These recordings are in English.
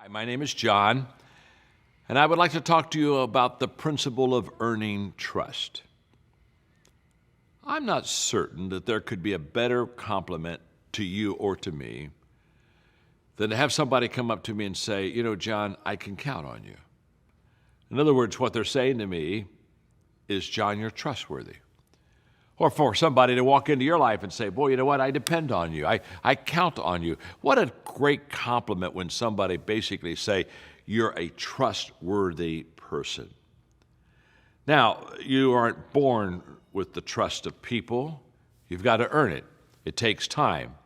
Hi, my name is John, and I would like to talk to you about the principle of earning trust. I'm not certain that there could be a better compliment to you or to me than to have somebody come up to me and say, John, I can count on you. In other words, what they're saying to me is, John, you're trustworthy. Or for somebody to walk into your life and say, boy, you know what, I depend on you. I count on you. What a great compliment when somebody basically say, you're a trustworthy person. Now, you aren't born with the trust of people. You've got to earn it. It takes time.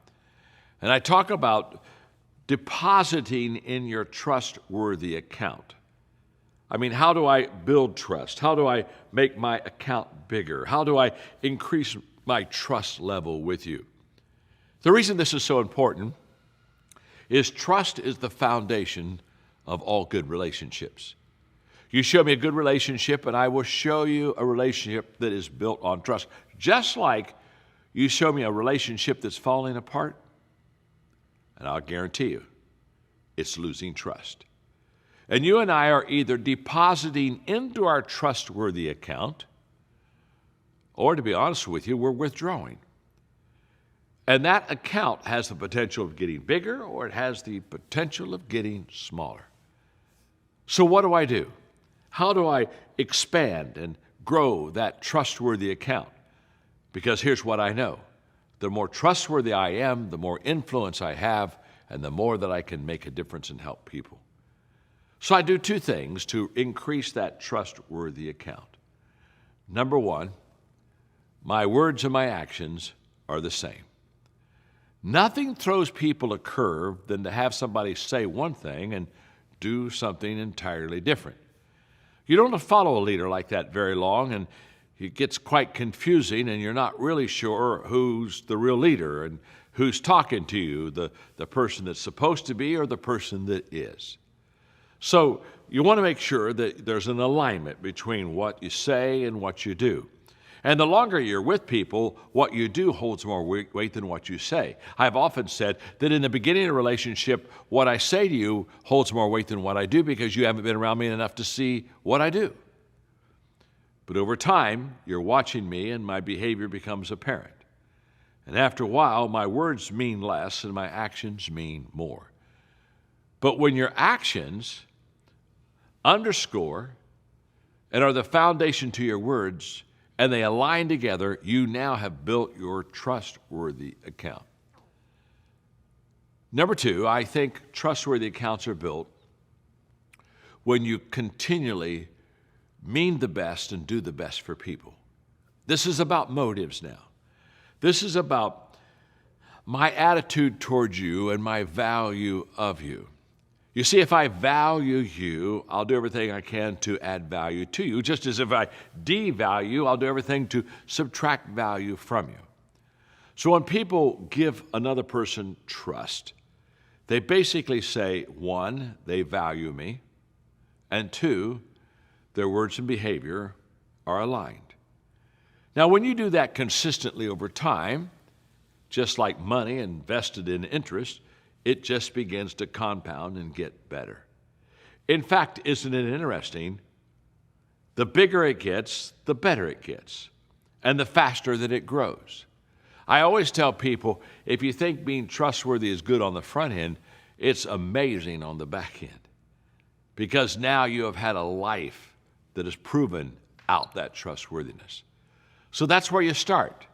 And I talk about depositing in your trustworthy account. I mean, how do I build trust? How do I make my account bigger? How do I increase my trust level with you? The reason this is so important is trust is the foundation of all good relationships. You show me a good relationship, and I will show you a relationship that is built on trust. Just like you show me a relationship that's falling apart, and I'll guarantee you, it's losing trust. And you and I are either depositing into our trustworthy account, or to be honest with you, we're withdrawing. And that account has the potential of getting bigger, or it has the potential of getting smaller. So what do? How do I expand and grow that trustworthy account? Because here's what I know. The more trustworthy I am, the more influence I have, and the more that I can make a difference and help people. So I do two things to increase that trustworthy account. Number one, my words and my actions are the same. Nothing throws people a curve than to have somebody say one thing and do something entirely different. You don't follow a leader like that very long, and it gets quite confusing, and you're not really sure who's the real leader and who's talking to you, the person that's supposed to be or the person that is. So you want to make sure that there's an alignment between what you say and what you do. And the longer you're with people, what you do holds more weight than what you say. I've often said that in the beginning of a relationship, what I say to you holds more weight than what I do because you haven't been around me enough to see what I do. But over time, you're watching me and my behavior becomes apparent. And after a while, my words mean less and my actions mean more. But when your actions underscore and are the foundation to your words, and they align together, you now have built your trustworthy account. Number two, I think trustworthy accounts are built when you continually mean the best and do the best for people. This is about motives now. This is about my attitude towards you and my value of you. You see, if I value you, I'll do everything I can to add value to you, just as if I devalue, I'll do everything to subtract value from you. So when people give another person trust, they basically say, one, they value me, and two, their words and behavior are aligned. Now, when you do that consistently over time, just like money invested in interest, it just begins to compound and get better. In fact, isn't it interesting? The bigger it gets, the better it gets, and the faster that it grows. I always tell people, if you think being trustworthy is good on the front end, it's amazing on the back end. Because now you have had a life that has proven out that trustworthiness. So that's where you start.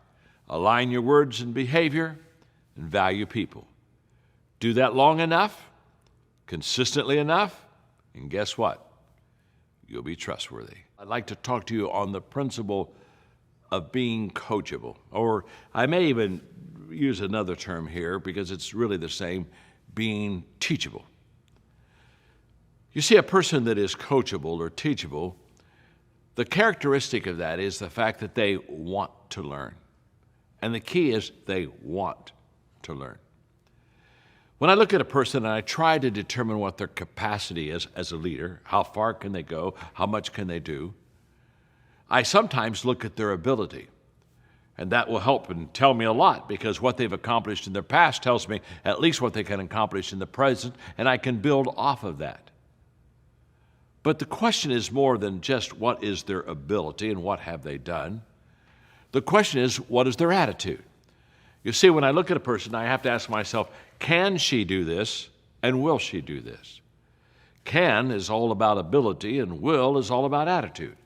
Align your words and behavior and value people. Do that long enough, consistently enough, and guess what? You'll be trustworthy. I'd like to talk to you on the principle of being coachable, or I may even use another term here because it's really the same, being teachable. You see, a person that is coachable or teachable, the characteristic of that is the fact that they want to learn. And the key is they want to learn. When I look at a person and I try to determine what their capacity is as a leader, how far can they go, how much can they do, I sometimes look at their ability. And that will help and tell me a lot, because what they've accomplished in their past tells me at least what they can accomplish in the present, and I can build off of that. But the question is more than just what is their ability and what have they done. The question is, what is their attitude? You see, when I look at a person, I have to ask myself, can she do this and will she do this? Can is all about ability and will is all about attitude.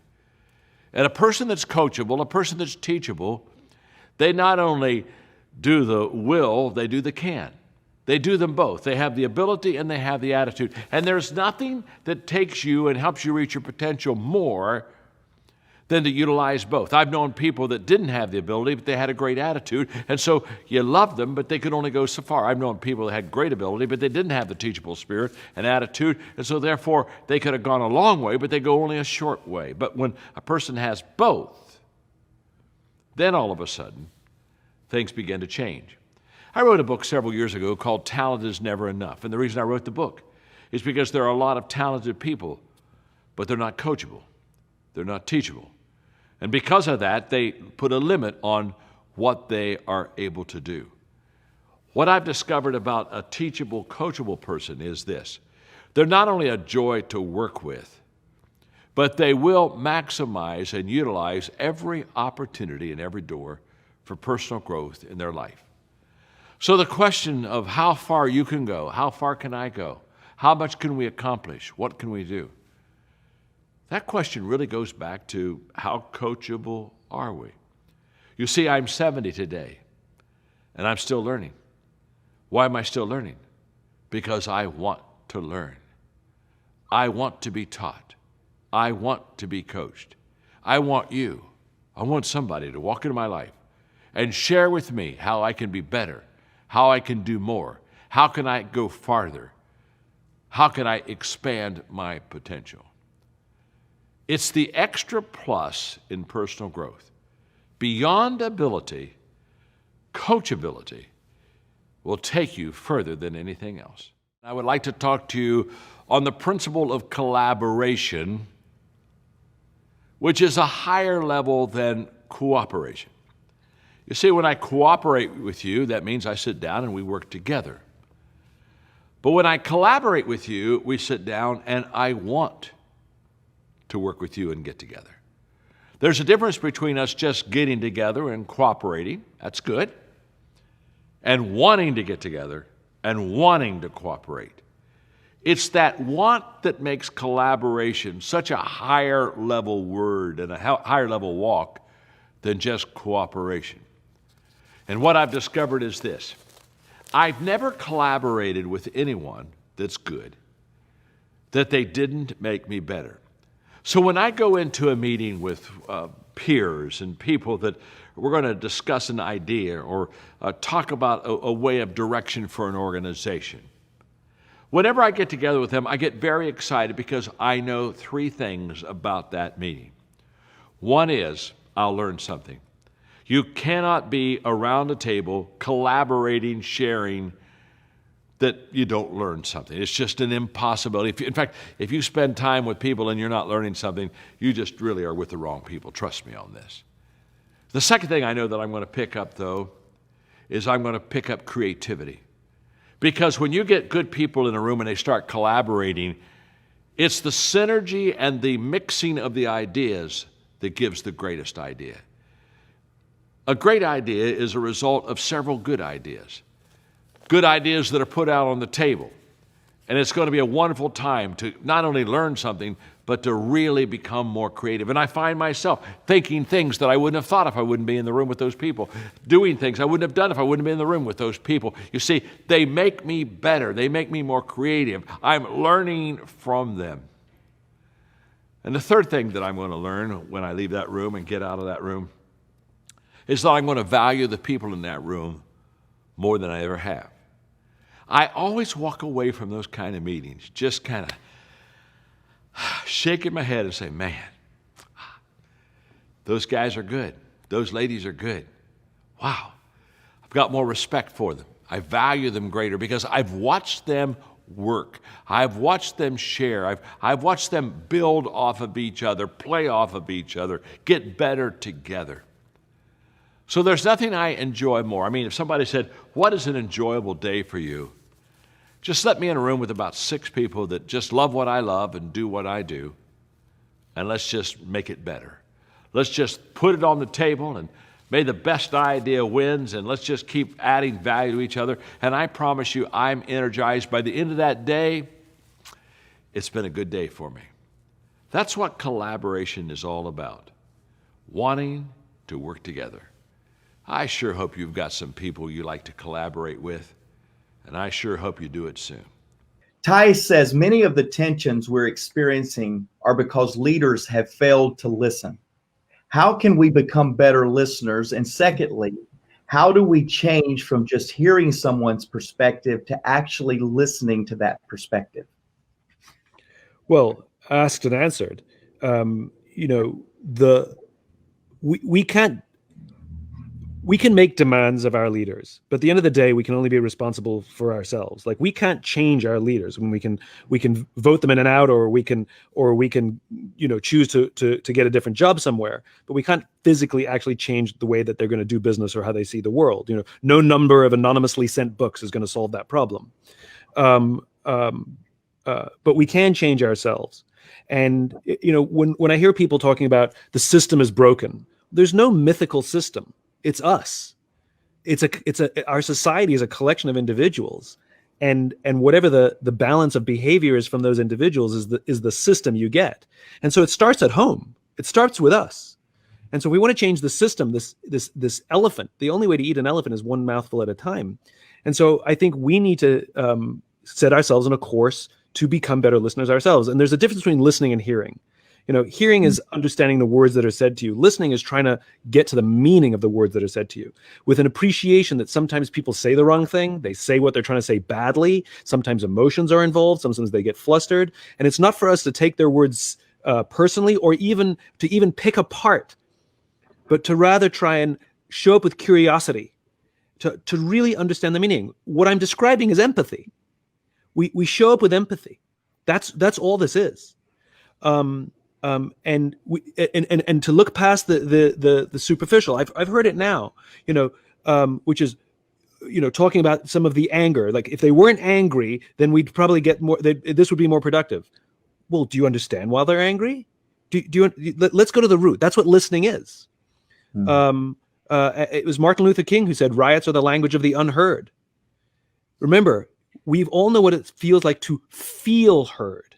And a person that's coachable, a person that's teachable, they not only do the will, they do the can. They do them both. They have the ability and they have the attitude. And there's nothing that takes you and helps you reach your potential more than to utilize both. I've known people that didn't have the ability, but they had a great attitude, and so you loved them, but they could only go so far. I've known people that had great ability, but they didn't have the teachable spirit and attitude, and so therefore they could have gone a long way, but they go only a short way. But when a person has both, then all of a sudden, things begin to change. I wrote a book several years ago called Talent is Never Enough, and the reason I wrote the book is because there are a lot of talented people, but they're not coachable. They're not teachable. And because of that, they put a limit on what they are able to do. What I've discovered about a teachable, coachable person is this. They're not only a joy to work with, but they will maximize and utilize every opportunity and every door for personal growth in their life. So the question of how far you can go, how far can I go, how much can we accomplish, what can we do? That question really goes back to how coachable are we? You see, I'm 70 today, and I'm still learning. Why am I still learning? Because I want to learn. I want to be taught. I want to be coached. I want somebody to walk into my life and share with me how I can be better, how I can do more, how can I go farther, how can I expand my potential. It's the extra plus in personal growth. Beyond ability, coachability will take you further than anything else. I would like to talk to you on the principle of collaboration, which is a higher level than cooperation. You see, when I cooperate with you, that means I sit down and we work together. But when I collaborate with you, we sit down and I want to work with you and get together. There's a difference between us just getting together and cooperating, that's good, and wanting to get together and wanting to cooperate. It's that want that makes collaboration such a higher level word and a higher level walk than just cooperation. And what I've discovered is this. I've never collaborated with anyone that's good that they didn't make me better. So when I go into a meeting with peers and people that we're going to discuss an idea or talk about a way of direction for an organization, whenever I get together with them, I get very excited because I know three things about that meeting. One is I'll learn something. You cannot be around a table collaborating, sharing, that you don't learn something. It's just an impossibility. In fact, if you spend time with people and you're not learning something, you just really are with the wrong people. Trust me on this. The second thing I know that I'm going to pick up, though, is I'm going to pick up creativity. Because when you get good people in a room and they start collaborating, it's the synergy and the mixing of the ideas that gives the greatest idea. A great idea is a result of several good ideas. Good ideas that are put out on the table. And it's going to be a wonderful time to not only learn something, but to really become more creative. And I find myself thinking things that I wouldn't have thought if I wouldn't be in the room with those people, doing things I wouldn't have done if I wouldn't have been in the room with those people. You see, they make me better. They make me more creative. I'm learning from them. And the third thing that I'm going to learn when I leave that room and get out of that room is that I'm going to value the people in that room more than I ever have. I always walk away from those kind of meetings just kind of shaking my head and say, man, those guys are good. Those ladies are good. Wow. I've got more respect for them. I value them greater because I've watched them work. I've watched them share. I've watched them build off of each other, play off of each other, get better together. So there's nothing I enjoy more. I mean, if somebody said, what is an enjoyable day for you? Just let me in a room with about 6 people that just love what I love and do what I do, and let's just make it better. Let's just put it on the table, and may the best idea wins, and let's just keep adding value to each other. And I promise you, I'm energized. By the end of that day, it's been a good day for me. That's what collaboration is all about, wanting to work together. I sure hope you've got some people you like to collaborate with, and I sure hope you do it soon. Ty says many of the tensions we're experiencing are because leaders have failed to listen. How can we become better listeners? And secondly, how do we change from just hearing someone's perspective to actually listening to that perspective? Well, asked and answered. We can make demands of our leaders, but at the end of the day, we can only be responsible for ourselves. Like, we can't change our leaders. When we can vote them in and out, or we can choose to get a different job somewhere, but we can't physically actually change the way that they're going to do business or how they see the world. No number of anonymously sent books is going to solve that problem. But we can change ourselves. And when I hear people talking about the system is broken, there's no mythical system. It's us. Our society is a collection of individuals, and whatever the balance of behavior is from those individuals is the system you get. And so it starts at home. It starts with us. And so we want to change the system. This elephant. The only way to eat an elephant is one mouthful at a time. And so I think we need to set ourselves on a course to become better listeners ourselves. And there's a difference between listening and hearing. Hearing is understanding the words that are said to you. Listening is trying to get to the meaning of the words that are said to you, with an appreciation that sometimes people say the wrong thing. They say what they're trying to say badly. Sometimes emotions are involved. Sometimes they get flustered. And it's not for us to take their words personally, or even pick apart, but to rather try and show up with curiosity, to really understand the meaning. What I'm describing is empathy. We show up with empathy. That's all this is. And to look past the superficial. I've heard it now, which is, talking about some of the anger. Like, if they weren't angry, then we'd probably get more. This would be more productive. Well, do you understand why they're angry? Let's go to the root. That's what listening is. It was Martin Luther King who said, "Riots are the language of the unheard." Remember, we all know what it feels like to feel heard.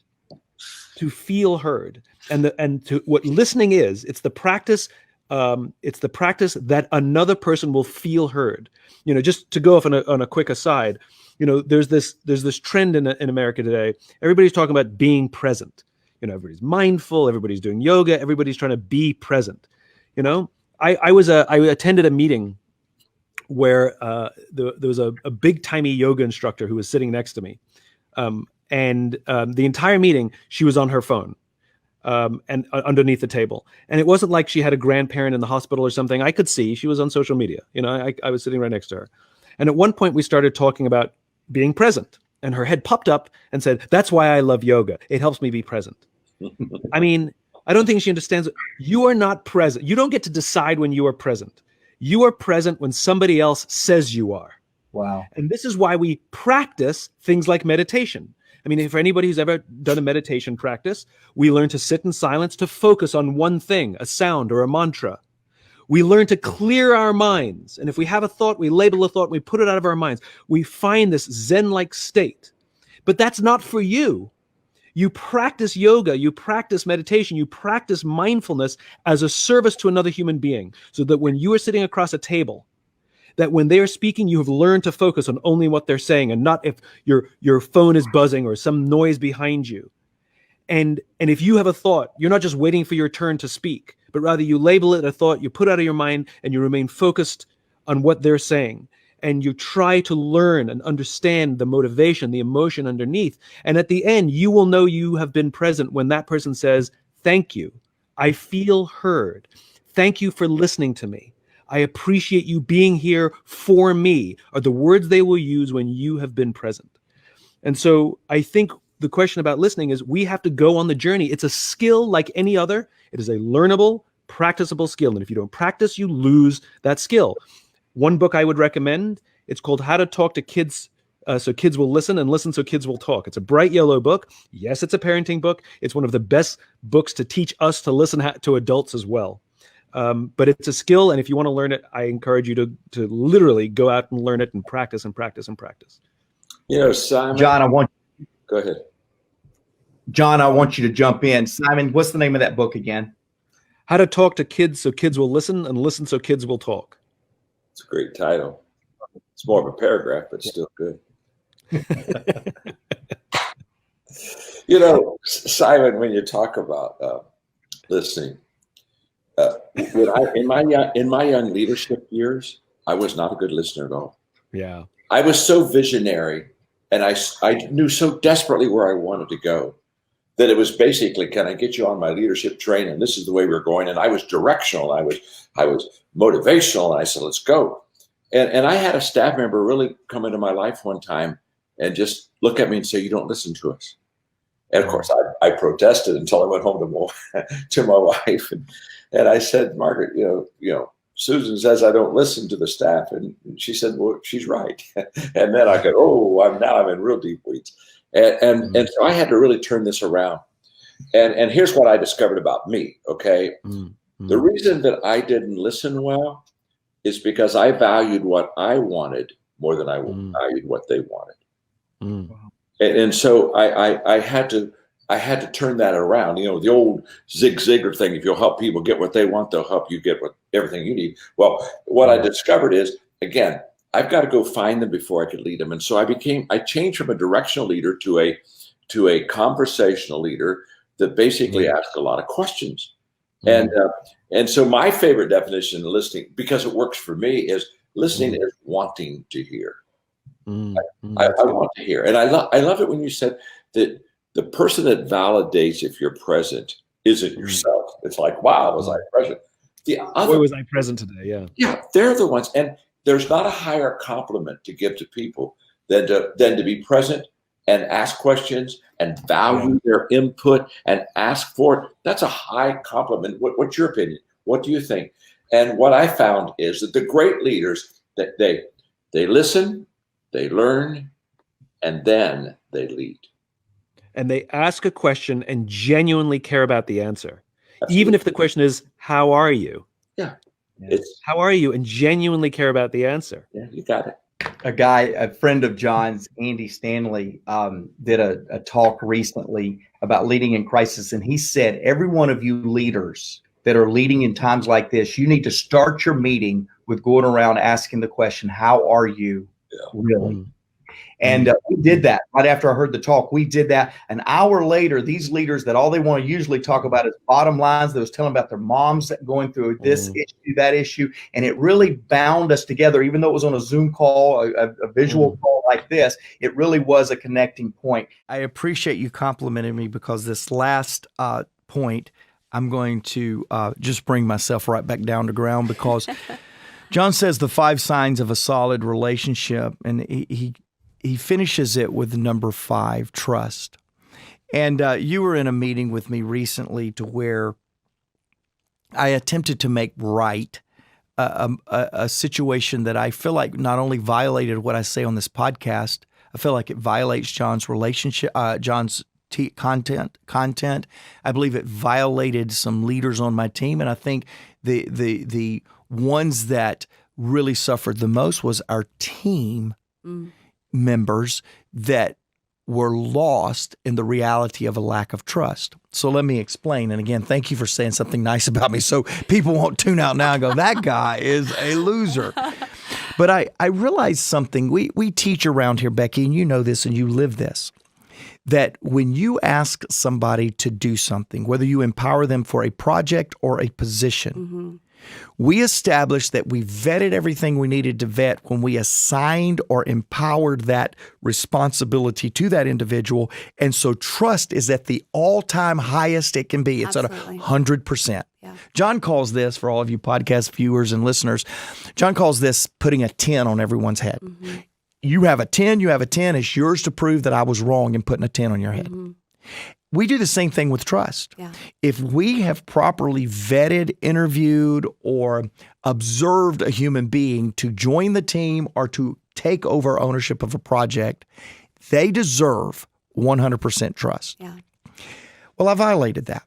To feel heard. And to what listening is, it's the practice that another person will feel heard. Just to go off on a quick aside, there's this trend in America today. Everybody's talking about being present. Everybody's mindful, everybody's doing yoga, everybody's trying to be present. I attended a meeting where there was a big timey yoga instructor who was sitting next to me. And the entire meeting, she was on her phone. And underneath the table. And it wasn't like she had a grandparent in the hospital or something. I could see she was on social media. I was sitting right next to her. And at one point we started talking about being present, and her head popped up and said, "That's why I love yoga. It helps me be present." I mean, I don't think she understands it. You are not present. You don't get to decide when you are present. You are present when somebody else says you are. Wow. And this is why we practice things like meditation. I mean, if anybody who's ever done a meditation practice, we learn to sit in silence, to focus on one thing, a sound or a mantra. We learn to clear our minds. And if we have a thought, we label a thought, we put it out of our minds. We find this Zen-like state. But that's not for you. You practice yoga, you practice meditation, you practice mindfulness as a service to another human being, so that when you are sitting across a table, that when they are speaking, you have learned to focus on only what they're saying, and not if your phone is buzzing or some noise behind you. And if you have a thought, you're not just waiting for your turn to speak, but rather you label it a thought, you put it out of your mind, and you remain focused on what they're saying. And you try to learn and understand the motivation, the emotion underneath. And at the end, you will know you have been present when that person says, "Thank you. I feel heard. Thank you for listening to me. I appreciate you being here for me," are the words they will use when you have been present. And so I think the question about listening is, we have to go on the journey. It's a skill like any other. It is a learnable, practicable skill. And if you don't practice, you lose that skill. One book I would recommend, it's called How to Talk to Kids So Kids Will Listen, and Listen So Kids Will Talk. It's a bright yellow book. Yes, it's a parenting book. It's one of the best books to teach us to listen to adults as well. But it's a skill, and if you want to learn it, I encourage you to literally go out and learn it and practice and practice and practice. Simon. Go ahead. John, I want you to jump in. Simon, what's the name of that book again? How to Talk to Kids So Kids Will Listen, and Listen So Kids Will Talk. It's a great title. It's more of a paragraph, but still good. Simon, when you talk about listening, in my young leadership years, I was not a good listener at all. Yeah, I was so visionary, and I knew so desperately where I wanted to go that it was basically, can I get you on my leadership train? And this is the way we're going. And I was directional. I was motivational. And I said, let's go. And I had a staff member really come into my life one time and just look at me and say, you don't listen to us. And of course, I protested until I went home to my wife. And I said, Margaret, Susan says I don't listen to the staff. And she said, well, she's right. And then I go, I'm in real deep weeds. And so I had to really turn this around. And here's what I discovered about me, okay? Mm-hmm. The reason that I didn't listen well is because I valued what I wanted more than I valued what they wanted. Mm. And so I had to turn that around. The old Zig Ziglar thing, if you'll help people get what they want, they'll help you get everything you need. Well, what I discovered is, again, I've got to go find them before I could lead them. And so I changed from a directional leader to a conversational leader that basically asks a lot of questions. And so my favorite definition of listening, because it works for me, is listening is wanting to hear. I want to hear. And I love it when you said that the person that validates if you're present isn't yourself. It's like, wow, was I present? Boy, was I present today, yeah. Yeah, they're the ones. And there's not a higher compliment to give to people than to be present and ask questions and value their input and ask for it. That's a high compliment. What's your opinion? What do you think? And what I found is that the great leaders, that they listen, they learn, and then they lead. And they ask a question and genuinely care about the answer. Absolutely. Even if the question is, how are you? Yeah. How are you? And genuinely care about the answer. Yeah, you got it. A friend of John's, Andy Stanley, did a talk recently about leading in crisis. And he said, every one of you leaders that are leading in times like this, you need to start your meeting with going around asking the question, how are you really? Mm-hmm. And we did that right after I heard the talk. We did that. An hour later, these leaders that all they want to usually talk about is bottom lines, they was telling about their moms going through this issue, that issue. And it really bound us together, even though it was on a Zoom call, a visual call like this. It really was a connecting point. I appreciate you complimenting me, because this last point, I'm going to just bring myself right back down to ground, because John says the 5 signs of a solid relationship, and he finishes it with number 5, trust. And you were in a meeting with me recently to where I attempted to make right a situation that I feel like not only violated what I say on this podcast, I feel like it violates John's relationship, John's content. I believe it violated some leaders on my team, and I think the ones that really suffered the most was our team members that were lost in the reality of a lack of trust. So let me explain. And again, thank you for saying something nice about me, so people won't tune out now and go, that guy is a loser. But I realized something. We teach around here, Becky, and you know this and you live this, that when you ask somebody to do something, whether you empower them for a project or a position, we established that we vetted everything we needed to vet when we assigned or empowered that responsibility to that individual. And so trust is at the all-time highest it can be. It's Absolutely. At 100%. Yeah. John calls this, for all of you podcast viewers and listeners, John calls this putting a 10 on everyone's head. You have a 10, It's yours to prove that I was wrong in putting a 10 on your head. we do the same thing with trust. Yeah. If we have properly vetted, interviewed, or observed a human being to join the team or to take over ownership of a project, they deserve 100% trust. Yeah. Well, I violated that.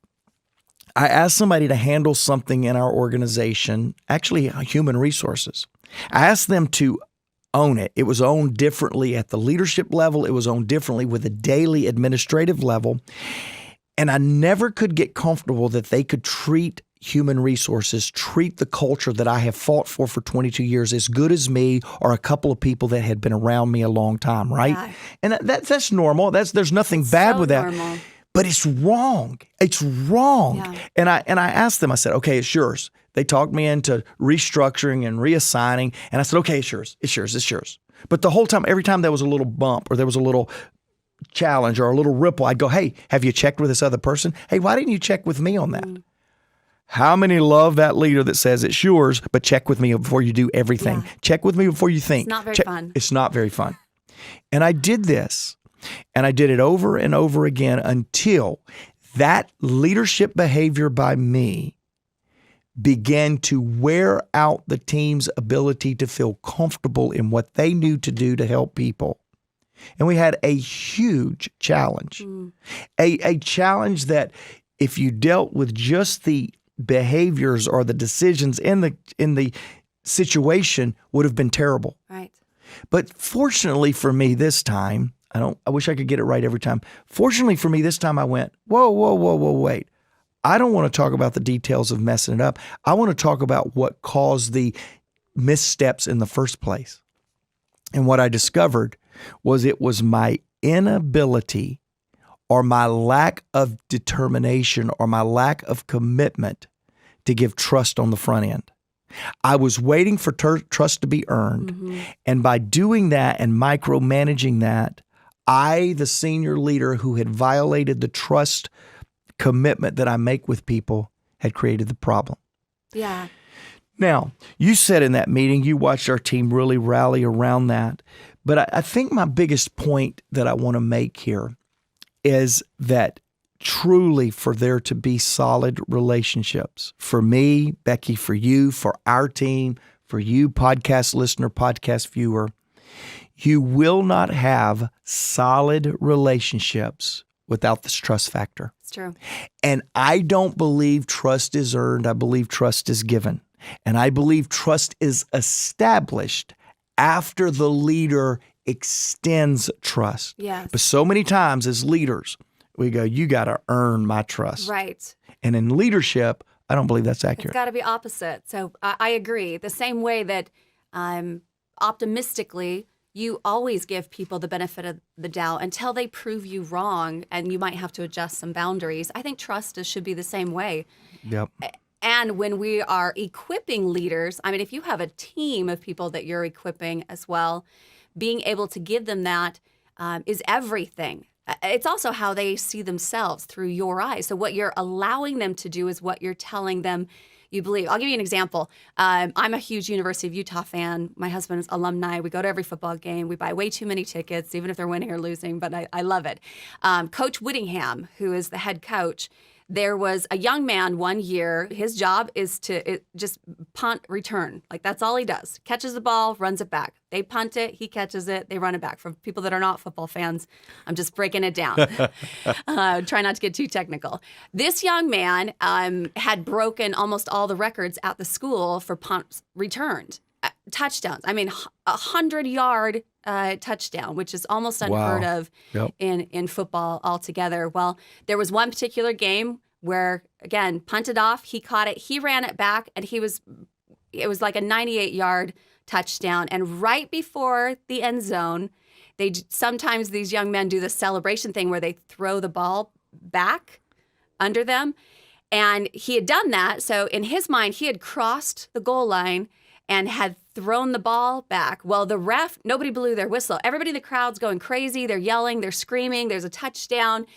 I asked somebody to handle something in our organization, actually human resources. I asked them to own it. It was owned differently at the leadership level. It was owned differently with a daily administrative level. And I never could get comfortable that they could treat human resources, treat the culture that I have fought for 22 years as good as me or a couple of people that had been around me a long time, right? Yeah. And that's normal. There's nothing bad So with that. normal. But it's wrong. It's wrong. Yeah. And I asked them, I said, okay, it's yours. They talked me into restructuring and reassigning. And I said, okay, it's yours. It's yours. It's yours. But the whole time, every time there was a little bump or there was a little challenge or a little ripple, I'd go, hey, have you checked with this other person? Hey, why didn't you check with me on that? How many love that leader that says it's yours, but check with me before you do everything? Yeah. Check with me before you think. It's not very fun. It's not very fun. And I did this. And I did it over and over again until that leadership behavior by me began to wear out the team's ability to feel comfortable in what they knew to do to help people. And we had a huge challenge, a challenge that if you dealt with just the behaviors or the decisions in the situation would have been terrible. Right. But fortunately for me this time, I wish I could get it right every time. Fortunately for me this time, I went, whoa, wait. I don't want to talk about the details of messing it up. I want to talk about what caused the missteps in the first place. And what I discovered was it was my inability or my lack of determination or my lack of commitment to give trust on the front end. I was waiting for trust to be earned. And by doing that and micromanaging that, I, the senior leader who had violated the trust commitment that I make with people, had created the problem. Yeah. Now, you said in that meeting, you watched our team really rally around that. But I think my biggest point that I want to make here is that truly for there to be solid relationships, for me, Becky, for you, for our team, for you, podcast listener, podcast viewer, you will not have solid relationships without this trust factor. It's true. And I don't believe trust is earned. I believe trust is given. And I believe trust is established after the leader extends trust. Yes. But so many times as leaders, we go, you got to earn my trust. Right. And in leadership, I don't believe that's accurate. It's got to be opposite. So I agree. The same way that optimistically, you always give people the benefit of the doubt until they prove you wrong, and you might have to adjust some boundaries. I think trust should be the same way. Yep. And when we are equipping leaders, I mean, if you have a team of people that you're equipping as well, being able to give them that is everything. It's also how they see themselves through your eyes. So what you're allowing them to do is what you're telling them you believe. I'll give you an example. I'm a huge University of Utah fan. My husband's alumni. We go to every football game. We buy way too many tickets, even if they're winning or losing, but I love it. Coach Whittingham, who is the head coach, there was a young man one year. His job is to just punt, return. Like that's all he does. Catches the ball, runs it back. They punt it, he catches it, they run it back. For people that are not football fans, I'm just breaking it down. Try not to get too technical. This young man had broken almost all the records at the school for punts returned. Touchdowns. I mean, 100-yard touchdown, which is almost unheard of in football altogether. Well, there was one particular game where, again, punted off, he caught it, he ran it back, and it was like a 98-yard touchdown. And right before the end zone, sometimes these young men do the celebration thing where they throw the ball back under them. And he had done that. So in his mind, he had crossed the goal line and had thrown the ball back. Well, the ref, nobody blew their whistle. Everybody in the crowd's going crazy. They're yelling, they're screaming, there's a touchdown,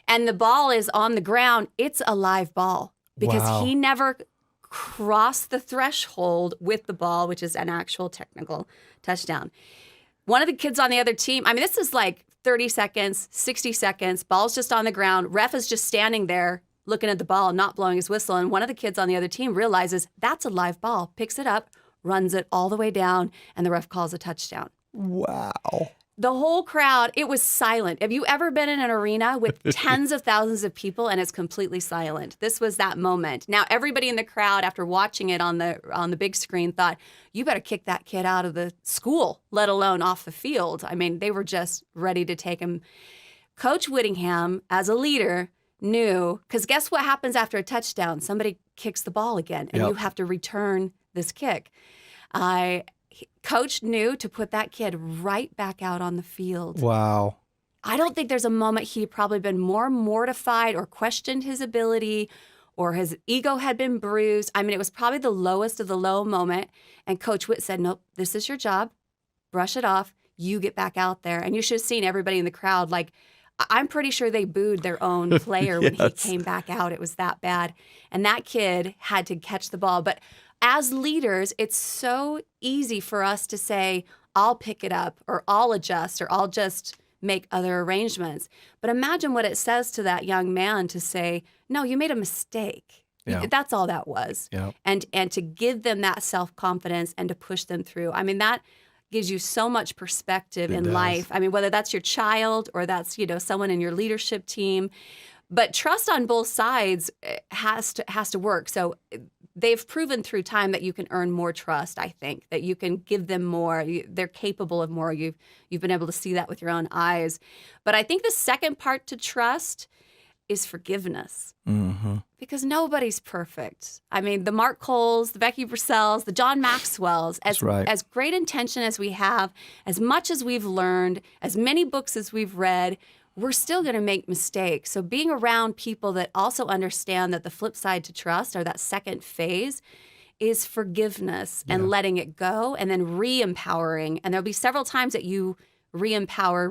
and the ball is on the ground. It's a live ball because he never crossed the threshold with the ball, which is an actual technical touchdown. One of the kids on the other team, I mean, this is like 30 seconds, 60 seconds, ball's just on the ground, ref is just standing there looking at the ball, not blowing his whistle. And one of the kids on the other team realizes that's a live ball, picks it up, runs it all the way down, and the ref calls a touchdown. Wow. The whole crowd, it was silent. Have you ever been in an arena with tens of thousands of people and it's completely silent? This was that moment. Now, everybody in the crowd, after watching it on the big screen, thought, you better kick that kid out of the school, let alone off the field. I mean, they were just ready to take him. Coach Whittingham, as a leader, knew, because guess what happens after a touchdown? Somebody kicks the ball again, and you have to return this kick. Coach knew to put that kid right back out on the field. Wow. I don't think there's a moment he'd probably been more mortified or questioned his ability or his ego had been bruised. I mean, it was probably the lowest of the low moment. And Coach Witt said, nope, this is your job. Brush it off. You get back out there. And you should have seen everybody in the crowd. Like, I'm pretty sure they booed their own player when he came back out. It was that bad. And that kid had to catch the ball. But as leaders, it's so easy for us to say, I'll pick it up, or I'll adjust, or I'll just make other arrangements. But imagine what it says to that young man to say, no, you made a mistake. Yeah. That's all that was. Yeah. And to give them that self-confidence and to push them through. I mean, that gives you so much perspective in life. I mean, whether that's your child or that's, someone in your leadership team. But trust on both sides has to work. So they've proven through time that you can earn more trust, I think, that you can give them more. They're capable of more. You've been able to see that with your own eyes. But I think the second part to trust is forgiveness. Mm-hmm. Because nobody's perfect. I mean, the Mark Coles, the Becky Purcells, the John Maxwells, as great intention as we have, as much as we've learned, as many books as we've read, we're still going to make mistakes. So being around people that also understand that the flip side to trust, or that second phase, is forgiveness and letting it go, and then re-empowering. And there'll be several times that you re-empower.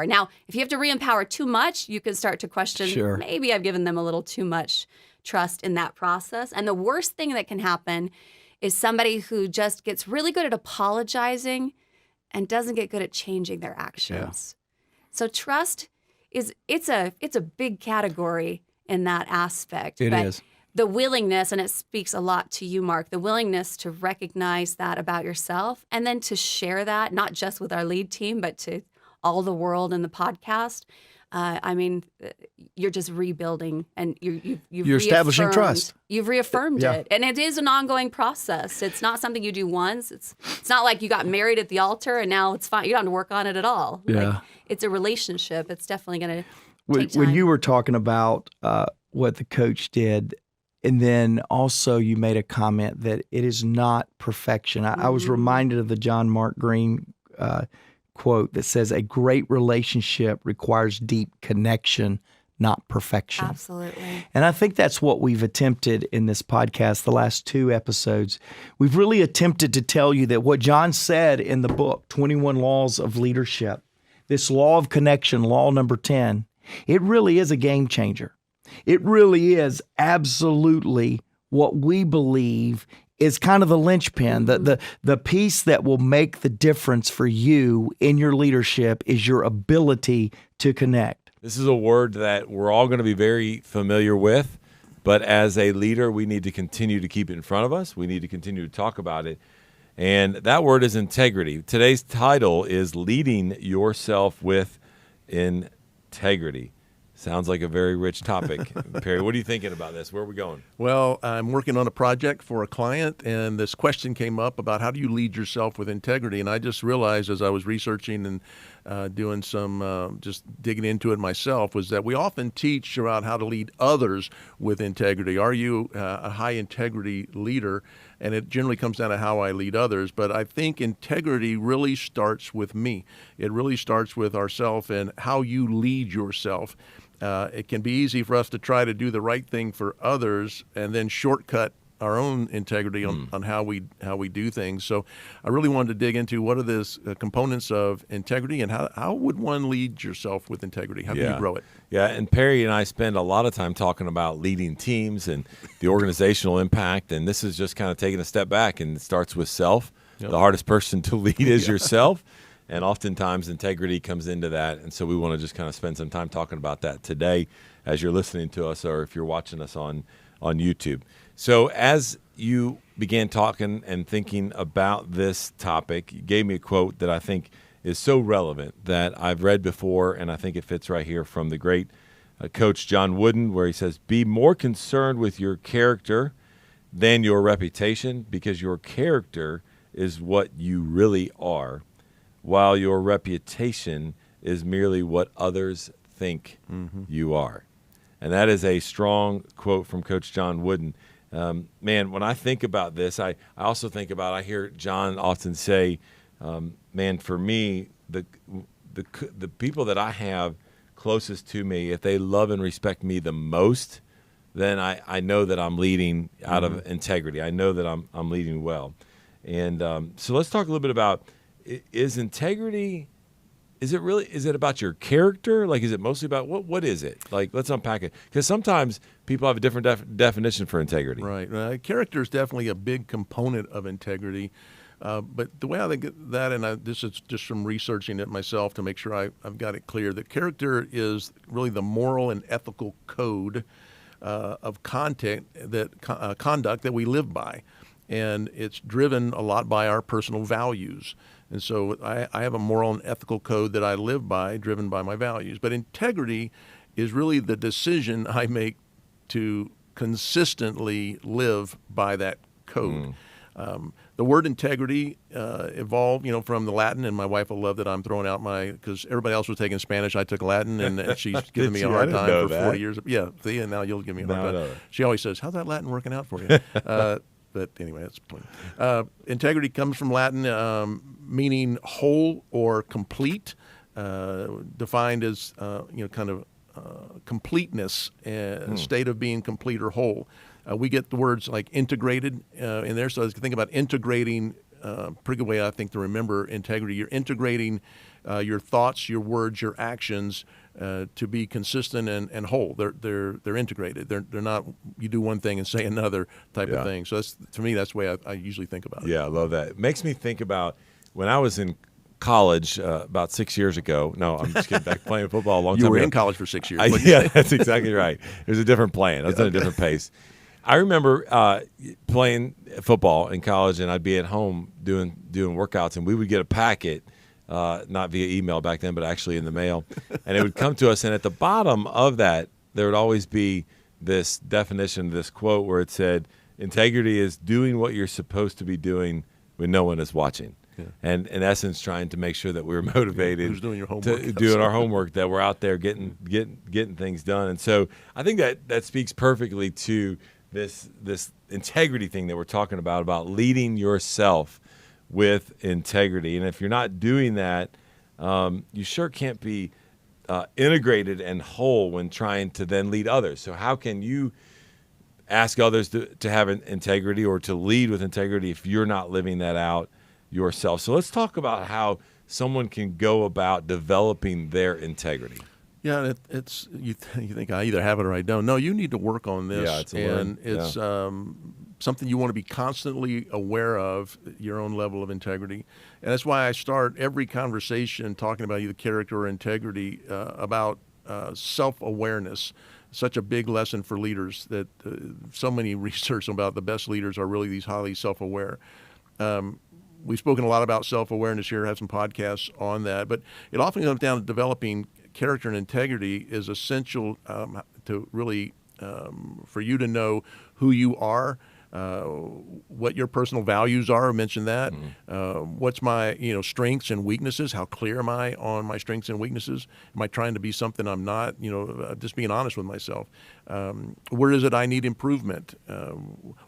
Now, if you have to re-empower too much, you can start to question, maybe I've given them a little too much trust in that process. And the worst thing that can happen is somebody who just gets really good at apologizing and doesn't get good at changing their actions. So trust it's a big category in that aspect. It is. The willingness, and it speaks a lot to you, Mark, the willingness to recognize that about yourself and then to share that, not just with our lead team, but to all the world in the podcast. I mean, you're just rebuilding, and you're establishing trust. You've reaffirmed it, and it is an ongoing process. It's not something you do once. It's not like you got married at the altar and now it's fine. You don't have to work on it at all. Yeah. Like, it's a relationship. It's definitely going to take time. When you were talking about what the coach did, and then also you made a comment that it is not perfection. I was reminded of the John Mark Green quote that says, a great relationship requires deep connection, not perfection. Absolutely. And I think that's what we've attempted in this podcast, the last 2 episodes. We've really attempted to tell you that what John said in the book, 21 Laws of Leadership, this law of connection, law number 10, it really is a game changer. It really is absolutely what we believe is kind of the linchpin. The piece that will make the difference for you in your leadership is your ability to connect. This is a word that we're all going to be very familiar with, but as a leader, we need to continue to keep it in front of us. We need to continue to talk about it. And that word is integrity. Today's title is Leading Yourself with Integrity. Sounds like a very rich topic. Perry, what are you thinking about this? Where are we going? Well, I'm working on a project for a client, and this question came up about how do you lead yourself with integrity? And I just realized as I was researching and doing some just digging into it myself was that we often teach about how to lead others with integrity. Are you a high integrity leader? And it generally comes down to how I lead others. But I think integrity really starts with me. It really starts with ourselves and how you lead yourself. It can be easy for us to try to do the right thing for others and then shortcut our own integrity on how we do things. So I really wanted to dig into what are the components of integrity and how would one lead yourself with integrity? How can you grow it? Yeah, and Perry and I spend a lot of time talking about leading teams and the organizational impact, and this is just kind of taking a step back, and it starts with self. Yep. The hardest person to lead is yourself. And oftentimes integrity comes into that. And so we want to just kind of spend some time talking about that today as you're listening to us or if you're watching us on YouTube. So as you began talking and thinking about this topic, you gave me a quote that I think is so relevant that I've read before, and I think it fits right here from the great coach John Wooden, where he says, "Be more concerned with your character than your reputation, because your character is what you really are, while your reputation is merely what others think you are." And that is a strong quote from Coach John Wooden. Man, when I think about this, I also think about, I hear John often say, man, for me, the people that I have closest to me, if they love and respect me the most, then I know that I'm leading out of integrity. I know that I'm leading well. And so let's talk a little bit about, is integrity, is it about your character? Like, is it mostly about, what is it? Like, let's unpack it. Because sometimes people have a different definition for integrity. Right. Character is definitely a big component of integrity. But the way I think of that, and this is just from researching it myself to make sure I've got it clear, that character is really the moral and ethical code of conduct that we live by. And it's driven a lot by our personal values. And so I have a moral and ethical code that I live by, driven by my values. But integrity is really the decision I make to consistently live by that code. The word integrity evolved, from the Latin, and my wife will love that I'm throwing out because everybody else was taking Spanish, I took Latin, and she's giving me a hard time for 40 years. Yeah, see, and now you'll give me a hard time. She always says, "How's that Latin working out for you?" But anyway, that's the point. Integrity comes from Latin, meaning whole or complete, defined as completeness, state of being complete or whole. We get the words like integrated in there. So as you think about integrating, pretty good way I think to remember integrity. You're integrating your thoughts, your words, your actions to be consistent and whole. They're integrated. They're not you do one thing and say another type of thing. So to me, that's the way I usually think about it. Yeah, I love that. It makes me think about when I was in college about 6 years ago. No, I'm just kidding. Back playing football a long time ago. You were in college for 6 years. Yeah, that's exactly right. It was a different plan. I was at a different pace. I remember playing football in college, and I'd be at home doing workouts, and we would get a packet, not via email back then, but actually in the mail, and it would come to us, and at the bottom of that, there would always be this definition, this quote where it said, "Integrity is doing what you're supposed to be doing when no one is watching." Yeah. And in essence, trying to make sure that we were motivated Who's doing your homework? doing our homework, that we're out there getting things done. And so I think that speaks perfectly to this integrity thing that we're talking about leading yourself with integrity. And if you're not doing that, you sure can't be integrated and whole when trying to then lead others. So how can you ask others to have integrity or to lead with integrity if you're not living that out yourself? So let's talk about how someone can go about developing their integrity. Yeah, it's you think I either have it or I don't. No, you need to work on this. Yeah, it's something you want to be constantly aware of, your own level of integrity. And that's why I start every conversation talking about either character or integrity, about self-awareness. Such a big lesson for leaders that so many research about the best leaders are really these highly self-aware. We've spoken a lot about self-awareness here, have some podcasts on that, but it often comes down to developing character and integrity is essential to really for you to know who you are, what your personal values are. I mentioned that. What's my strengths and weaknesses? How clear am I on my strengths and weaknesses? Am I trying to be something I'm not? Just being honest with myself. Where is it I need improvement?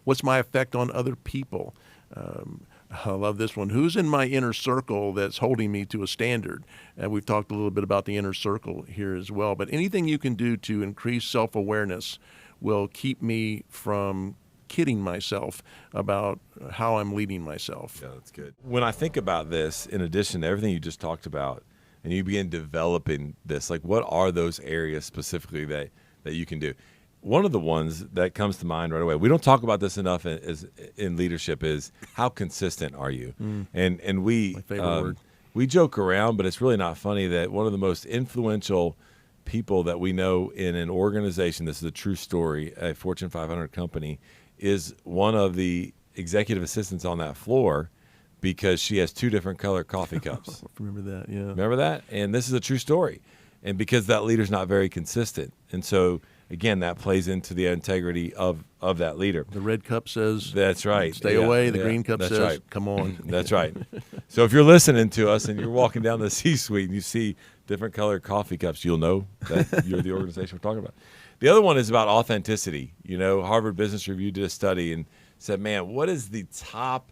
What's my effect on other people? I love this one. Who's in my inner circle that's holding me to a standard? And we've talked a little bit about the inner circle here as well. But anything you can do to increase self-awareness will keep me from kidding myself about how I'm leading myself. Yeah, that's good. When I think about this, in addition to everything you just talked about, and you begin developing this, like what are those areas specifically that you can do? One of the ones that comes to mind right away, we don't talk about this enough in leadership, is how consistent are you? And we, my favorite word. we joke around, but it's really not funny that one of the most influential people that we know in an organization, this is a true story, a Fortune 500 company, is one of the executive assistants on that floor because she has 2 different color coffee cups. Remember that? Yeah. Remember that? And this is a true story. And because that leader's not very consistent. And so, again, that plays into the integrity of that leader. The red cup says, That's right. stay Yeah, away. The yeah, green cup that's says, right. come on. That's right. So if you're listening to us and you're walking down the C-suite and you see different colored coffee cups, you'll know that you're the organization we're talking about. The other one is about authenticity. You know, Harvard Business Review did a study and said, man, what is the top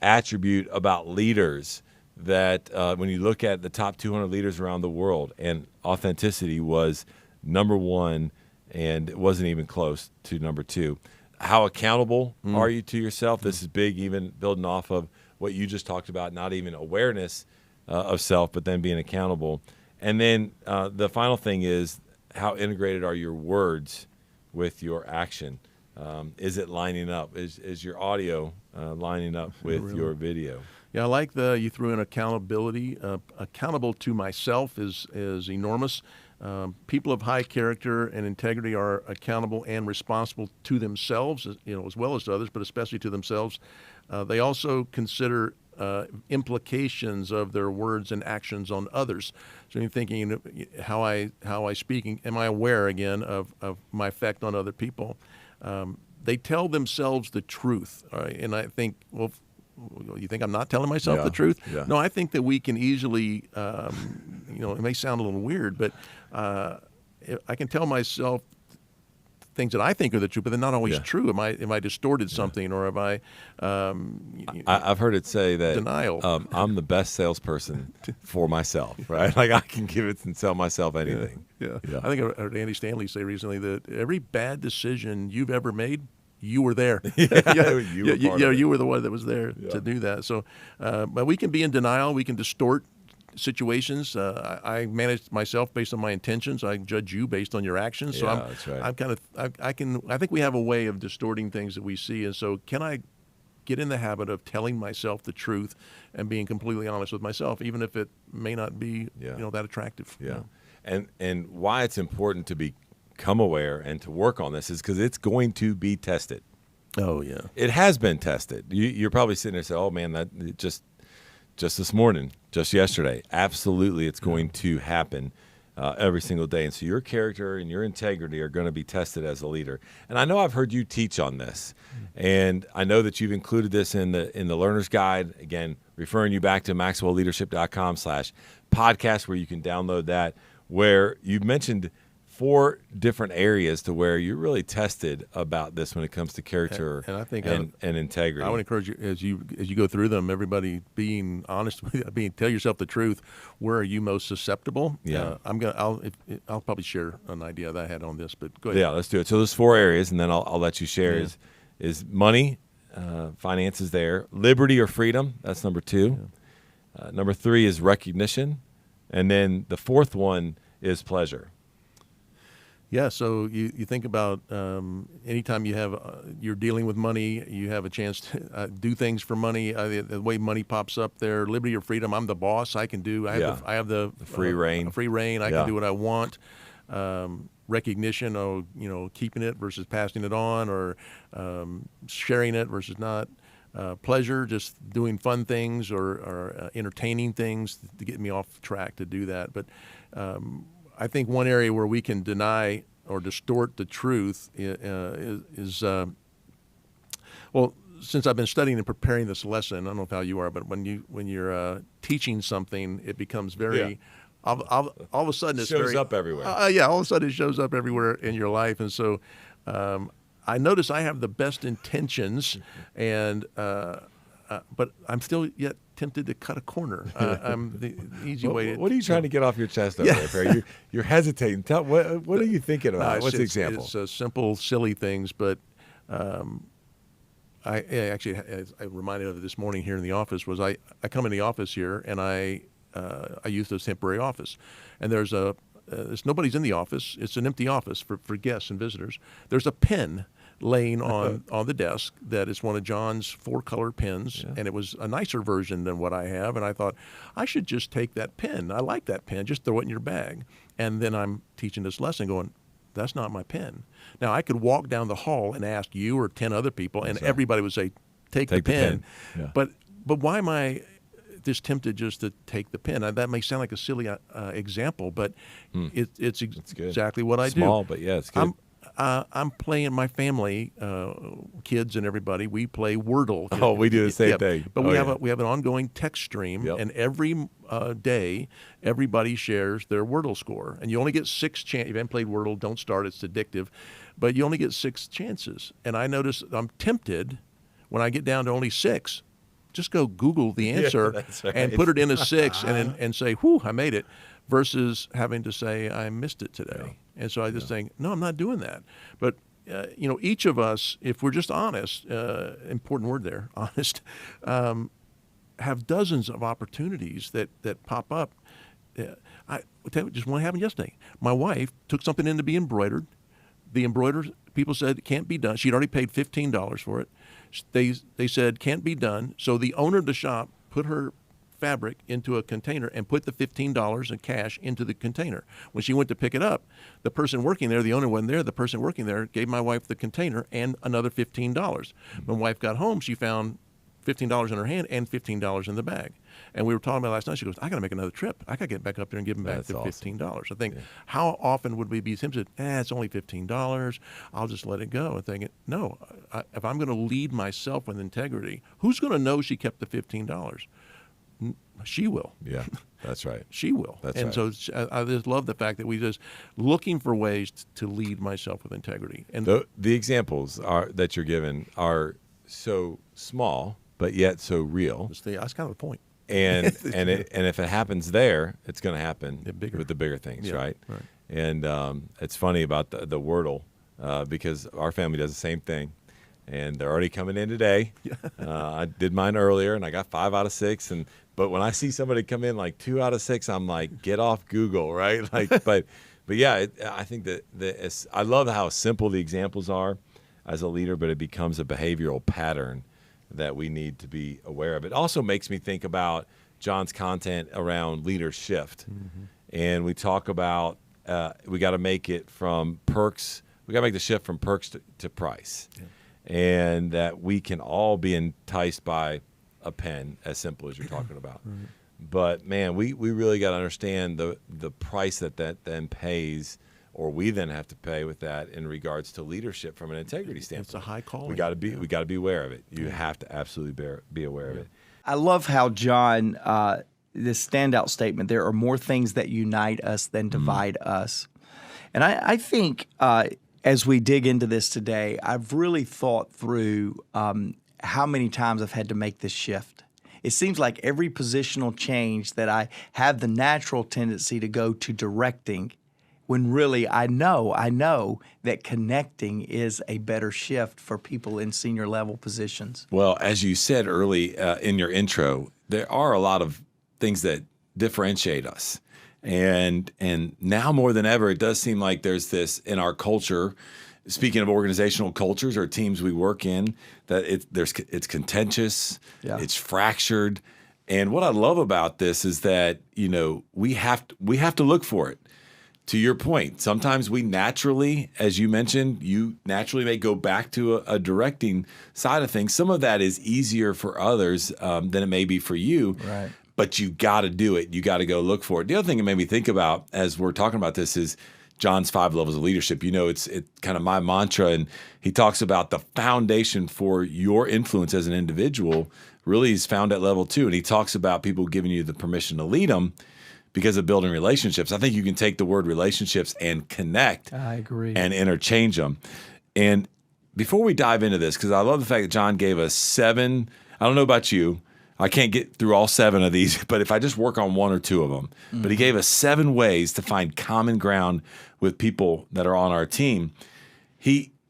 attribute about leaders that when you look at the top 200 leaders around the world, and authenticity was number 1, and it wasn't even close to number 2. How accountable are you to yourself? This is big, even building off of what you just talked about, not even awareness of self, but then being accountable. And then the final thing is, how integrated are your words with your action? Is it lining up? Is your audio lining up with your video? Yeah, I like you threw in accountability. Accountable to myself is enormous. People of high character and integrity are accountable and responsible to themselves, as well as to others, but especially to themselves. They also consider implications of their words and actions on others. So you're thinking how I speak, am I aware again of my effect on other people? They tell themselves the truth, and I think, well, you think I'm not telling myself the truth? Yeah. No, I think that we can easily, it may sound a little weird, but I can tell myself things that I think are the truth, but they're not always true. Am I distorted something, or have I? I've heard it say that denial. I'm the best salesperson for myself, right? Like I can give it and sell myself anything. Yeah. Yeah. I think I heard Andy Stanley say recently that every bad decision you've ever made, you were there. You were part of it. You were the one that was there to do that. So, but we can be in denial. We can distort situations. I manage myself based on my intentions. I judge you based on your actions. So that's right. I think we have a way of distorting things that we see. And so can I get in the habit of telling myself the truth and being completely honest with myself, even if it may not be, that attractive. Yeah. And why it's important to become aware and to work on this is because it's going to be tested. Oh, yeah. It has been tested. You're probably sitting there saying, oh, man, that just this morning, just yesterday. Absolutely, it's going to happen every single day. And so your character and your integrity are going to be tested as a leader. And I know I've heard you teach on this. And I know that you've included this in the Learner's Guide. Again, referring you back to maxwellleadership.com/podcast, where you can download that, where you've mentioned 4 different areas to where you're really tested about this when it comes to character and I think and integrity. I would encourage you as you go through them, everybody being honest with you, tell yourself the truth. Where are you most susceptible? Yeah. I'll probably share an idea that I had on this, but go ahead. Yeah, let's do it. So there's 4 areas, and then I'll let you share. Is money, finances there, liberty or freedom. That's number 2. Number 3 is recognition, and then the 4th one is pleasure. Yeah, so you think about anytime you're dealing with money, you have a chance to do things for money. The way money pops up there, liberty or freedom. I'm the boss. I have the free reign. Free reign. I can do what I want. Recognition, keeping it versus passing it on, or sharing it versus not. Pleasure, just doing fun things or entertaining things to get me off track to do that. But I think one area where we can deny or distort the truth is since I've been studying and preparing this lesson, I don't know how you are, but when you're teaching something, it becomes very all of a sudden it shows up everywhere. All of a sudden it shows up everywhere in your life, and so I notice I have the best intentions, and but I'm still yet tempted to cut a corner. I'm the easy way. What are you trying to get off your chest over there, Perry? You're hesitating. What are you thinking about? What's the example? It's simple, silly things, but I reminded of it this morning here in the office. Was I come in the office here and I use this temporary office, and there's nobody's in the office. It's an empty office for guests and visitors. There's a pen laying on the desk that is one of John's 4-color pens, and it was a nicer version than what I have. And I thought, I should just take that pen. I like that pen. Just throw it in your bag. And then I'm teaching this lesson going, that's not my pen. Now, I could walk down the hall and ask you or 10 other people, and everybody would say, take the pen. Yeah. But why am I just tempted just to take the pen? That may sound like a silly example, but it's exactly what I do. Small, but yeah, it's good. I'm playing my family, kids and everybody. We play Wordle. Oh, we do the same thing. But we have an ongoing text stream, and every day everybody shares their Wordle score. And you only get 6 chances. If you haven't played Wordle, don't start. It's addictive. But you only get 6 chances. And I notice I'm tempted when I get down to only 6. Just go Google the answer and put it in a 6 and say, whew, I made it, versus having to say, I missed it today. Yeah. And so I just think, no, I'm not doing that. But, each of us, if we're just honest, important word there, honest, have dozens of opportunities that pop up. I tell you, just one happened yesterday. My wife took something in to be embroidered. The embroider people said it can't be done. She'd already paid $15 for it. They said can't be done. So the owner of the shop put her fabric into a container and put the $15 in cash into the container. When she went to pick it up, the person working there, the owner wasn't there, the person working there gave my wife the container and another $15. When my wife got home, she found $15 in her hand and $15 in the bag. And we were talking about it last night. She goes, I got to make another trip. I got to get back up there and give them back the $15. I think, how often would we be tempted? It's only $15. I'll just let it go. And thinking, no, if I'm going to lead myself with integrity, who's going to know she kept the $15? She will. Yeah, that's right. She will. That's right. So I just love the fact that we just looking for ways to lead myself with integrity. And the examples that you're given are so small, but yet so real. That's kind of the point. And if it happens there, it's going to happen with the bigger things, right? And it's funny about the Wordle because our family does the same thing. And they're already coming in today. I did mine earlier, and I got 5 out of 6. But when I see somebody come in like 2 out of 6, I'm like, get off Google, right? But yeah, I think that I love how simple the examples are as a leader, but it becomes a behavioral pattern that we need to be aware of. It also makes me think about John's content around leader shift, and we talk about we got to make it from perks. We got to make the shift from perks to price. Yeah. And that we can all be enticed by a pen, as simple as you're talking about. But, man, we really got to understand the price that then pays, or we then have to pay with that in regards to leadership from an integrity standpoint. It's a high calling. We got to be aware of it. You have to absolutely be aware of it. I love how John, this standout statement, there are more things that unite us than divide us. And I think as we dig into this today, I've really thought through how many times I've had to make this shift. It seems like every positional change that I have the natural tendency to go to directing, when really I know that connecting is a better shift for people in senior level positions. Well, as you said early in your intro, there are a lot of things that differentiate us. And now more than ever, it does seem like there's this in our culture, speaking of organizational cultures or teams we work in, that it's contentious, it's fractured. And what I love about this is that, we have to look for it. To your point, sometimes we naturally, as you mentioned, you naturally may go back to a directing side of things. Some of that is easier for others than it may be for you. Right. But you got to do it. You got to go look for it. The other thing it made me think about as we're talking about this is John's 5 levels of leadership. It's kind of my mantra, and he talks about the foundation for your influence as an individual really is found at level 2. And he talks about people giving you the permission to lead them because of building relationships. I think you can take the word relationships and connect. I agree. And interchange them. And before we dive into this, because I love the fact that John gave us 7, I don't know about you, I can't get through all 7 of these, but if I just work on 1 or 2 of them. But he gave us 7 ways to find common ground with people that are on our team.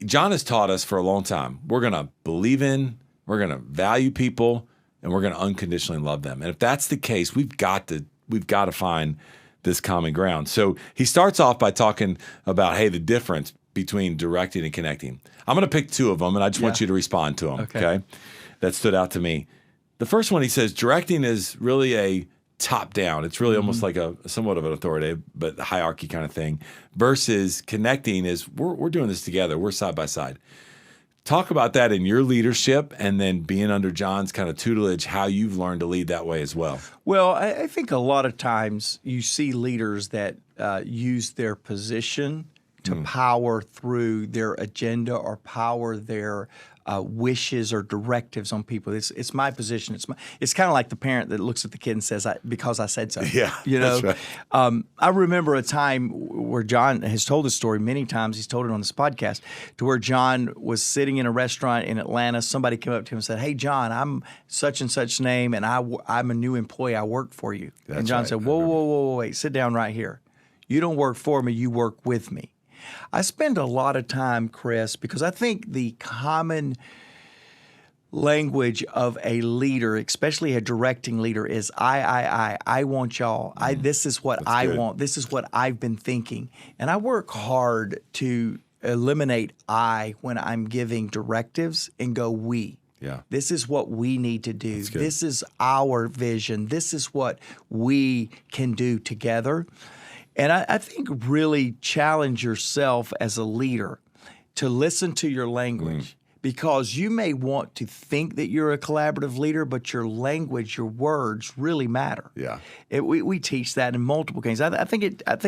John has taught us for a long time, we're going to believe in, we're going to value people, and we're going to unconditionally love them. And if that's the case, we've got to find this common ground. So he starts off by talking about, hey, the difference between directing and connecting. I'm going to pick 2 of them, and I just want you to respond to them, okay? That stood out to me. The first one, he says, directing is really a top-down. It's really almost like a somewhat of an authoritative, but hierarchy kind of thing, versus connecting is we're doing this together. We're side by side. Talk about that in your leadership, and then being under John's kind of tutelage, how you've learned to lead that way as well. Well, I think a lot of times you see leaders that use their position to power through their agenda or power their wishes or directives on people. It's my position. It's kind of like the parent that looks at the kid and says, "Because I said so." Yeah, you know. that's right. I remember a time where John has told this story many times. He's told it on this podcast, to where John was sitting in a restaurant in Atlanta. Somebody came up to him and said, "Hey, John, I'm such and such name, and I'm a new employee. I work for you." And John said, "Whoa, wait, sit down right here. You don't work for me. You work with me." I spend a lot of time, Chris, because I think the common language of a leader, especially a directing leader, is I want y'all. This is what I want. This is what I've been thinking. And I work hard to eliminate I when I'm giving directives and go we. Yeah. This is what we need to do. This is our vision. This is what we can do together. And I think really challenge yourself as a leader to listen to your language, because you may want to think that you're a collaborative leader, but your language, your words really matter. Yeah. We teach that in multiple cases. I think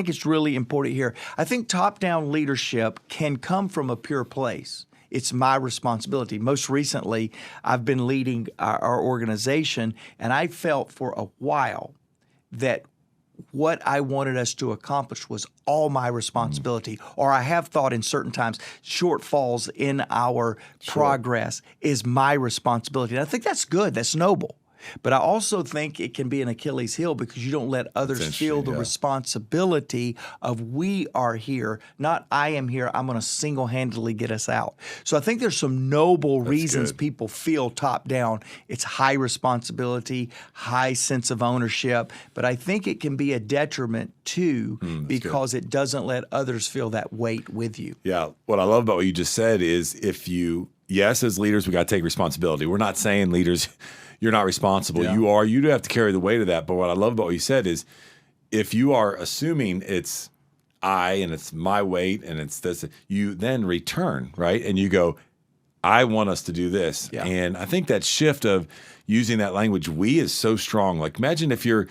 it's really important here. I think top-down leadership can come from a pure place. It's my responsibility. Most recently, I've been leading our organization, and I felt for a while that what I wanted us to accomplish was all my responsibility, or I have thought in certain times shortfalls in our progress is my responsibility. And I think that's good. That's noble. But I also think it can be an Achilles heel because you don't let others feel the responsibility of we are here, not I am here. I'm going to single-handedly get us out. So I think there's some noble reasons people feel top down. It's high responsibility, high sense of ownership, but I think it can be a detriment too because it doesn't let others feel that weight with you. Yeah. What I love about what you just said is yes, as leaders, we got to take responsibility. We're not saying leaders, you're not responsible. Yeah. You do have to carry the weight of that. But what I love about what you said is if you are assuming it's I and it's my weight and it's this, you then return, right? And you go, I want us to do this. Yeah. And I think that shift of using that language, we, is so strong. Like imagine if you're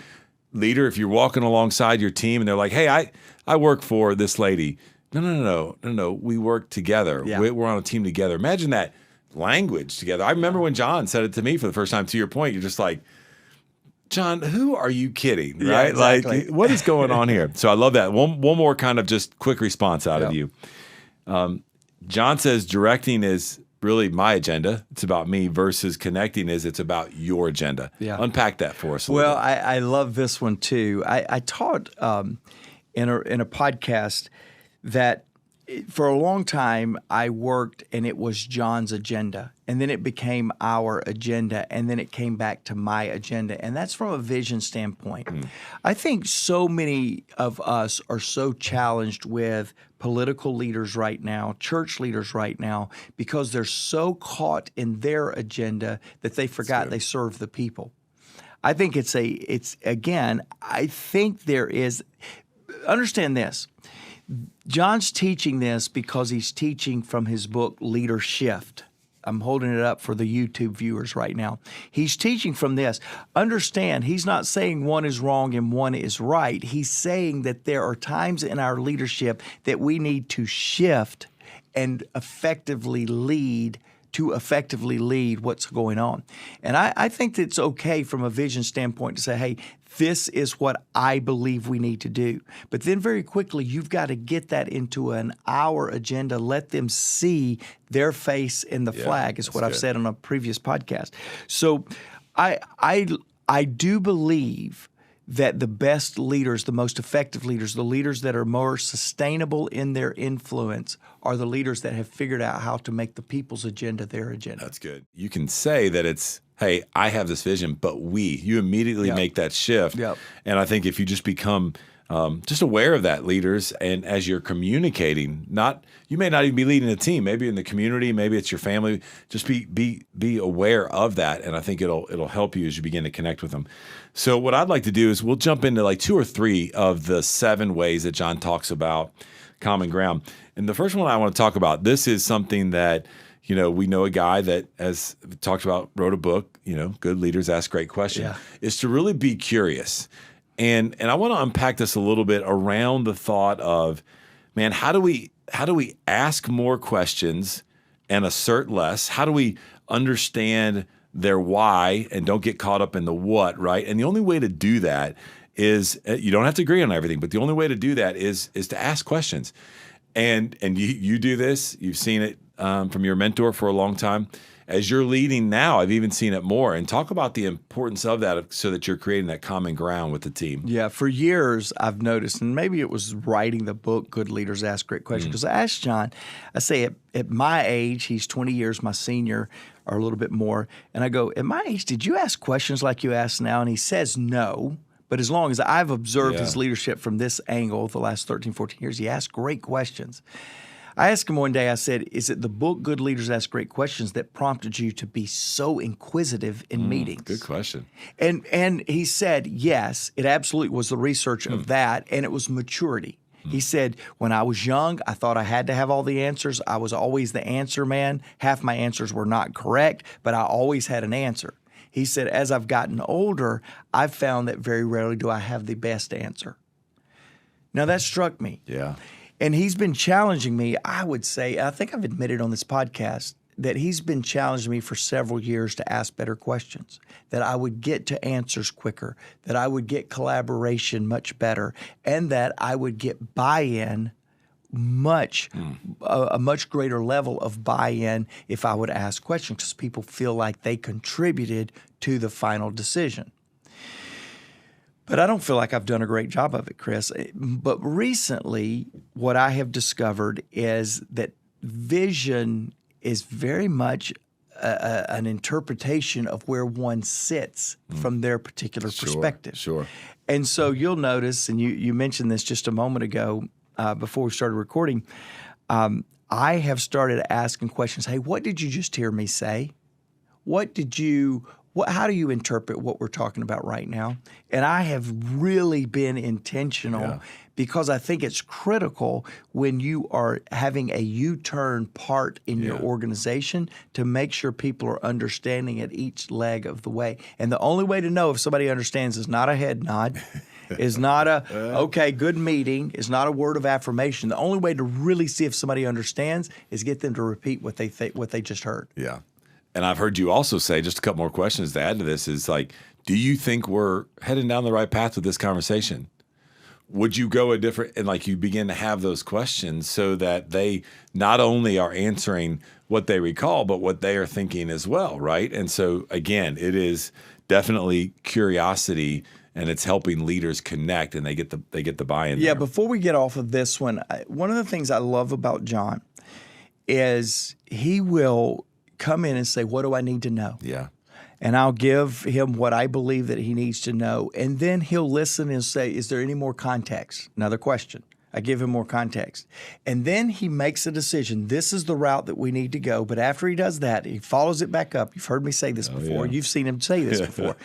leader, if you're walking alongside your team and they're like, hey, I work for this lady. No. We work together. Yeah. We're on a team together. Imagine that language together. I remember when John said it to me for the first time. To your point, you're just like, John, who are you kidding? Yeah, right? exactly. Like, what is going on here? So I love that. One more kind of just quick response out of you. John says directing is really my agenda. It's about me versus connecting it's about your agenda. Yeah. Unpack that for us. Well, I love this one too. I taught in a podcast that for a long time I worked and it was John's agenda, and then it became our agenda, and then it came back to my agenda, and that's from a vision standpoint. I think so many of us are so challenged with political leaders right now, church leaders right now, because they're so caught in their agenda that they forgot they serve the people. I think I think there is, understand this. John's teaching this because he's teaching from his book, Leader Shift. I'm holding it up for the YouTube viewers right now. He's teaching from this. Understand, he's not saying one is wrong and one is right. He's saying that there are times in our leadership that we need to shift and effectively lead what's going on. And I think that it's okay from a vision standpoint to say, hey, this is what I believe we need to do. But then very quickly, you've got to get that into an our agenda. Let them see their face in the flag is what I've said on a previous podcast. So I do believe that the best leaders, the most effective leaders, the leaders that are more sustainable in their influence are the leaders that have figured out how to make the people's agenda their agenda. That's good. You can say that it's, hey, I have this vision, but you immediately make that shift. Yep. And I think if you just become just aware of that, leaders. And as you're communicating, you may not even be leading a team. Maybe in the community, maybe it's your family. Just be aware of that, and I think it'll help you as you begin to connect with them. So what I'd like to do is we'll jump into like 2 or 3 of the 7 ways that John talks about common ground. And the first one I want to talk about, this is something that we know a guy that, as talked about, wrote a book. Good leaders ask great questions. Is to really be curious. And I want to unpack this a little bit around the thought of, man, how do we ask more questions and assert less? How do we understand their why and don't get caught up in the what, right? And the only way to do that is, you don't have to agree on everything, but the only way to do that is to ask questions. And you do this. You've seen it from your mentor for a long time. As you're leading now, I've even seen it more. And talk about the importance of that so that you're creating that common ground with the team. Yeah, for years I've noticed, and maybe it was writing the book, Good Leaders Ask Great Questions, because I asked John, I say at my age, he's 20 years my senior or a little bit more, and I go, at my age, did you ask questions like you ask now? And he says no. But as long as I've observed his leadership from this angle the last 13, 14 years, he asked great questions. I asked him one day, I said, is it the book Good Leaders Ask Great Questions that prompted you to be so inquisitive in meetings? Good question. And he said, yes, it absolutely was the research of that, and it was maturity. He said, when I was young, I thought I had to have all the answers. I was always the answer man. Half my answers were not correct, but I always had an answer. He said, as I've gotten older, I've found that very rarely do I have the best answer. Now, that struck me. Yeah. And he's been challenging me, I would say, I think I've admitted on this podcast, that he's been challenging me for several years to ask better questions, that I would get to answers quicker, that I would get collaboration much better, and that I would get buy-in a much greater level of buy-in if I would ask questions, because people feel like they contributed to the final decision. But I don't feel like I've done a great job of it, Chris. But recently, what I have discovered is that vision is very much an interpretation of where one sits from their particular perspective. Sure. And so you'll notice, and you mentioned this just a moment ago before we started recording, I have started asking questions. Hey, what did you just hear me say? How do you interpret what we're talking about right now? And I have really been intentional because I think it's critical when you are having a U-turn part in your organization to make sure people are understanding at each leg of the way. And the only way to know if somebody understands is not a head nod, is not a, okay, good meeting, is not a word of affirmation. The only way to really see if somebody understands is get them to repeat what they just heard. Yeah. And I've heard you also say, just a couple more questions to add to this, is like, do you think we're heading down the right path with this conversation? Would you go a different, and like you begin to have those questions so that they not only are answering what they recall, but what they are thinking as well, right? And so again, it is definitely curiosity, and it's helping leaders connect, and they get the buy-in. Yeah, there. Before we get off of this one of the things I love about John is he will come in and say, what do I need to know? Yeah. And I'll give him what I believe that he needs to know. And then he'll listen and say, is there any more context? Another question. I give him more context. And then he makes a decision. This is the route that we need to go. But after he does that, he follows it back up. You've heard me say this before. Yeah. You've seen him say this before.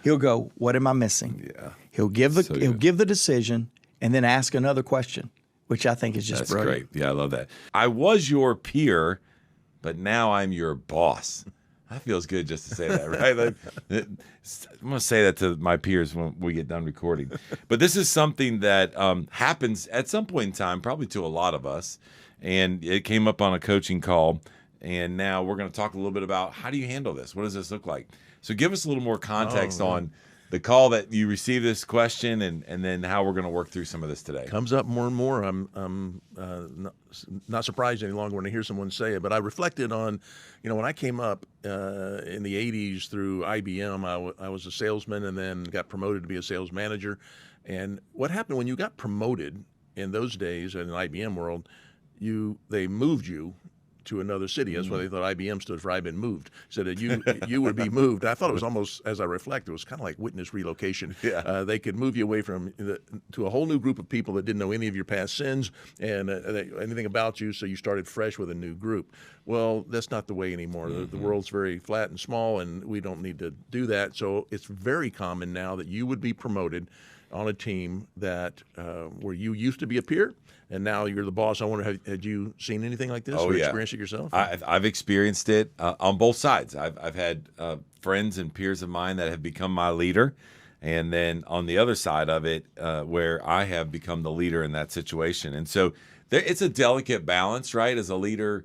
He'll go, what am I missing? Yeah. He'll give the decision and then ask another question, which I think is just That's brilliant. great. Yeah, I love that. I was your peer, but now I'm your boss. That feels good just to say that, right? Like, I'm going to say that to my peers when we get done recording. But this is something that happens at some point in time, probably to a lot of us. And it came up on a coaching call. And now we're going to talk a little bit about how do you handle this? What does this look like? So give us a little more context on the call that you received this question and then how we're going to work through some of this today. Comes up more and more. I'm not surprised any longer when I hear someone say it, but I reflected on, when I came up in the 80s through IBM, I was a salesman and then got promoted to be a sales manager. And what happened when you got promoted in those days in the IBM world, they moved you to another city. That's why they thought IBM stood for I've been moved. So that you would be moved. I thought it was almost, as I reflect, it was kind of like witness relocation. Yeah. They could move you away from to a whole new group of people that didn't know any of your past sins and anything about you, so you started fresh with a new group. Well, that's not the way anymore. The world's very flat and small, and we don't need to do that. So it's very common now that you would be promoted on a team that where you used to be a peer, and now you're the boss. I wonder, had you seen anything like this or experienced it yourself? I've experienced it on both sides. I've had friends and peers of mine that have become my leader, and then on the other side of it, where I have become the leader in that situation. And so it's a delicate balance, right? As a leader,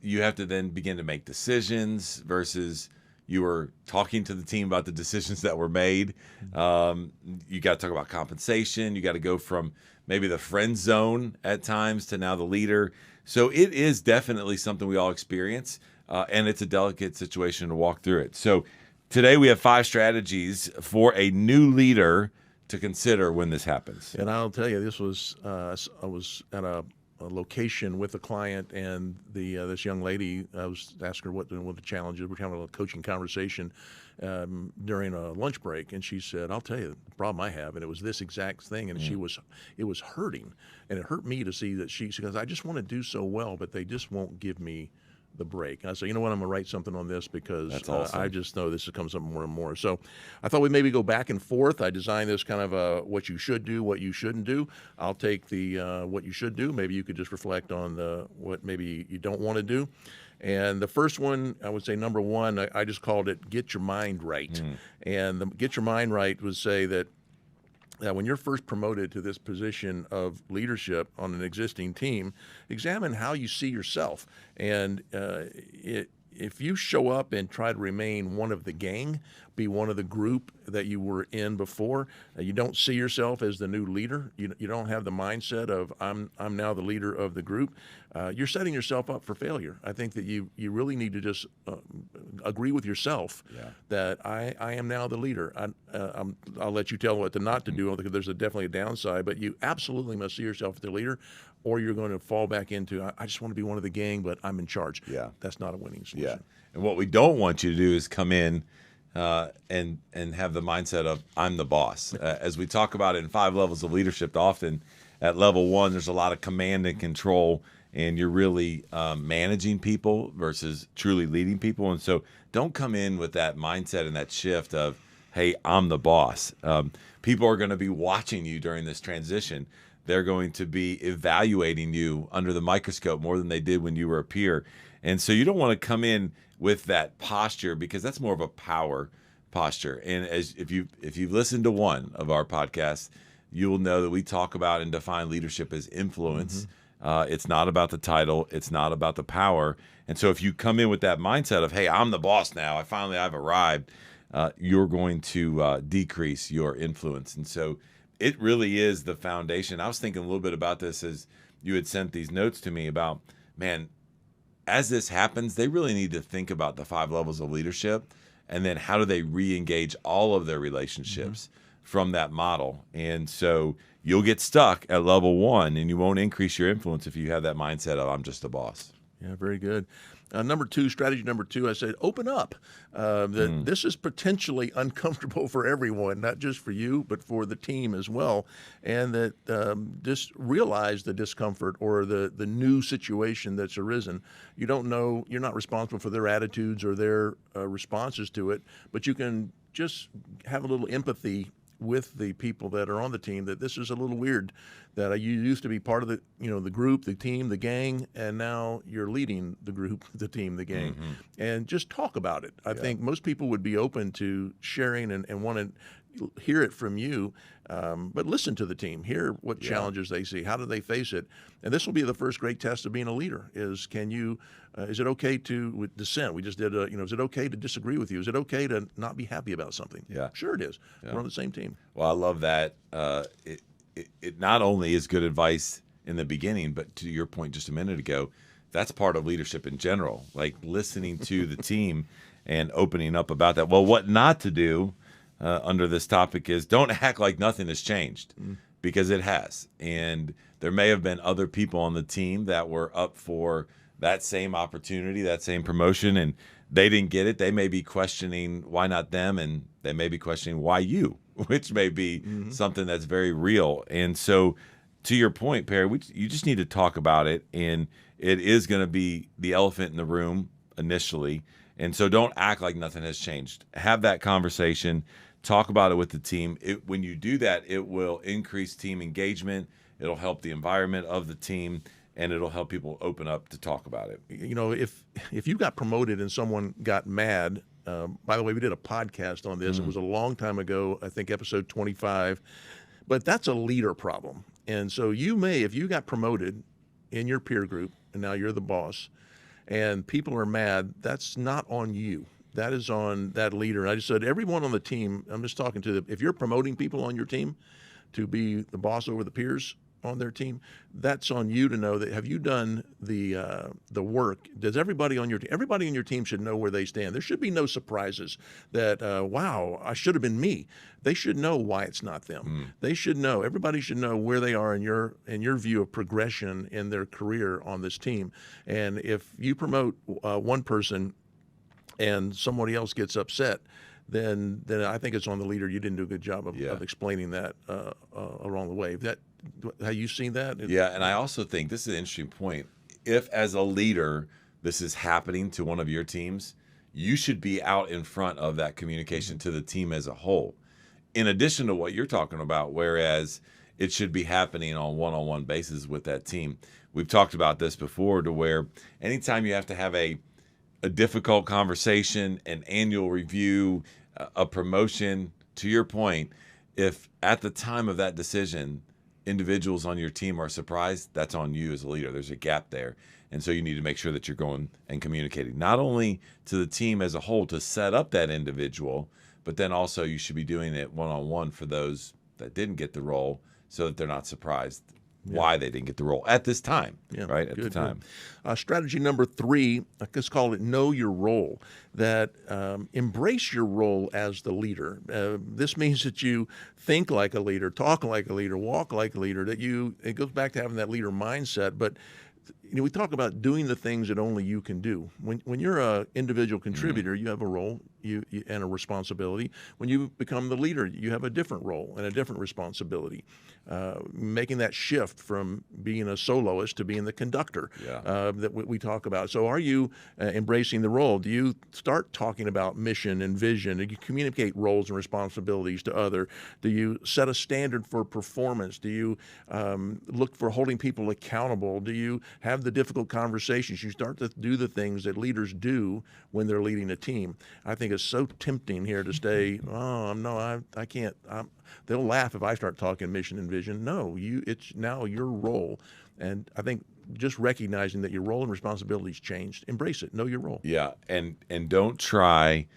you have to then begin to make decisions versus you were talking to the team about the decisions that were made. You got to talk about compensation. You got to go from maybe the friend zone at times to now the leader. So it is definitely something we all experience, and it's a delicate situation to walk through it. So today we have 5 strategies for a new leader to consider when this happens. And I'll tell you, this was I was at a location with a client, and this young lady, I was asking her what the challenges. We're having a coaching conversation during a lunch break, and she said, "I'll tell you the problem I have," and it was this exact thing, and it was hurting, and it hurt me to see that she goes, "I just want to do so well, but they just won't give me the break." And I said, "You know what? I'm going to write something on this because That's awesome. I just know this comes up more and more." So I thought we'd maybe go back and forth. I designed this kind of what you should do, what you shouldn't do. I'll take the what you should do. Maybe you could just reflect on what maybe you don't want to do. And the first one, I would say number 1, I just called it get your mind right. And the get your mind right would say that when you're first promoted to this position of leadership on an existing team, examine how you see yourself. And if you show up and try to remain one of the gang, be one of the group that you were in before, you don't see yourself as the new leader, you don't have the mindset of I'm now the leader of the group, you're setting yourself up for failure. I think that you really need to just agree with yourself that I am now the leader. I'll let you tell what to not to do, because there's definitely a downside, but you absolutely must see yourself as the leader, or you're going to fall back into, I just want to be one of the gang, but I'm in charge. Yeah. That's not a winning solution. Yeah. And what we don't want you to do is come in and have the mindset of I'm the boss. As we talk about it in 5 levels of leadership, often at level 1, there's a lot of command and control, and you're really managing people versus truly leading people. And so don't come in with that mindset and that shift of, hey, I'm the boss. People are going to be watching you during this transition. They're going to be evaluating you under the microscope more than they did when you were a peer. And so you don't want to come in with that posture, because that's more of a power posture. And if you've listened to one of our podcasts, you will know that we talk about and define leadership as influence. It's not about the title. It's not about the power. And so if you come in with that mindset of, hey, I'm the boss now, I've arrived, you're going to decrease your influence. And so it really is the foundation. I was thinking a little bit about this as you had sent these notes to me about, man, as this happens, they really need to think about the 5 levels of leadership, and then how do they re-engage all of their relationships from that model. And so you'll get stuck at level 1, and you won't increase your influence if you have that mindset of I'm just a boss. Yeah, very good. Strategy number 2, I said, open up. This is potentially uncomfortable for everyone, not just for you, but for the team as well. And that just realize the discomfort or the new situation that's arisen. You don't know, you're not responsible for their attitudes or their responses to it, but you can just have a little empathy with the people that are on the team, that this is a little weird, that you used to be part of the group, the team, the gang, and now you're leading the group, the team, the gang, and just talk about it. I think most people would be open to sharing and want to hear it from you, but listen to the team, hear what challenges they see, how do they face it, and this will be the first great test of being a leader. Is is it okay with dissent? We just did is it okay to disagree with you? Is it okay to not be happy about something? Yeah, sure it is. We're on the same team. Well, I love that. It not only is good advice in the beginning, but to your point just a minute ago, that's part of leadership in general, like listening to the team and opening up about that. Well, what not to do under this topic is don't act like nothing has changed, because it has. And there may have been other people on the team that were up for that same opportunity, that same promotion, and they didn't get it, they may be questioning why not them, and they may be questioning why you, which may be something that's very real. And so, to your point, Perry, you just need to talk about it, and it is going to be the elephant in the room initially. And so don't act like nothing has changed. Have that conversation. Talk about it with the team. When you do that, it will increase team engagement. It'll help the environment of the team, and it'll help people open up to talk about it. You know, if you got promoted and someone got mad, by the way, we did a podcast on this. It was a long time ago, I think episode 25, but that's a leader problem. And so you may, if you got promoted in your peer group and now you're the boss and people are mad, that's not on you. That is on that leader. I just said everyone on the team, I'm just talking to if you're promoting people on your team to be the boss over the peers on their team, that's on you to know that. Have you done the work? Does everybody on your team should know where they stand? There should be no surprises that wow, I should have been me. They should know why it's not them. They should know. Everybody should know where they are in your view of progression in their career on this team. And if you promote one person and somebody else gets upset, then I think it's on the leader. You didn't do a good job of explaining that along the way. Have you seen that? Yeah, and I also think this is an interesting point. If as a leader this is happening to one of your teams, you should be out in front of that communication to the team as a whole, in addition to what you're talking about, whereas it should be happening on one-on-one basis with that team. We've talked about this before, to where anytime you have to have a difficult conversation, an annual review, a promotion, to your point, if at the time of that decision individuals on your team are surprised, that's on you as a leader. There's a gap there. And so you need to make sure that you're going and communicating, not only to the team as a whole to set up that individual, but then also you should be doing it one-on-one for those that didn't get the role, so that they're not surprised why they didn't get the role at this time, right? At the time. Strategy number 3, let's call it know your role, that embrace your role as the leader. This means that you think like a leader, talk like a leader, walk like a leader, it goes back to having that leader mindset. But we talk about doing the things that only you can do. When you're an individual contributor, you have a role and a responsibility. When you become the leader, you have a different role and a different responsibility. Making that shift from being a soloist to being the conductor that we talk about. So are you embracing the role? Do you start talking about mission and vision? Do you communicate roles and responsibilities to others? Do you set a standard for performance? Do you look for holding people accountable? Do you have the difficult conversations? You start to do the things that leaders do when they're leading a team. I think it's so tempting here to stay, I can't. They'll laugh if I start talking mission and vision. No, it's now your role. And I think just recognizing that your role and responsibilities changed, embrace it, know your role. Yeah, and don't try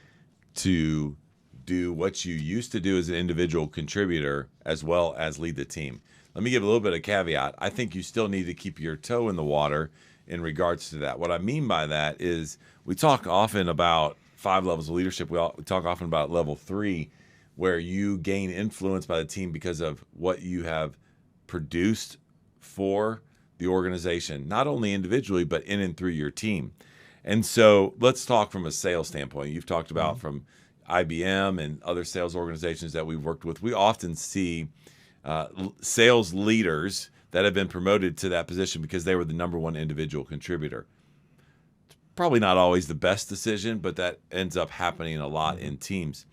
to do what you used to do as an individual contributor as well as lead the team. Let me give a little bit of caveat. I think you still need to keep your toe in the water in regards to that. What I mean by that is we talk often about 5 levels of leadership. We talk often about level 3, where you gain influence by the team because of what you have produced for the organization, not only individually, but in and through your team. And so let's talk from a sales standpoint. You've talked about from IBM and other sales organizations that we've worked with. We often see sales leaders that have been promoted to that position because they were the number one individual contributor. It's probably not always the best decision, but that ends up happening a lot in teams.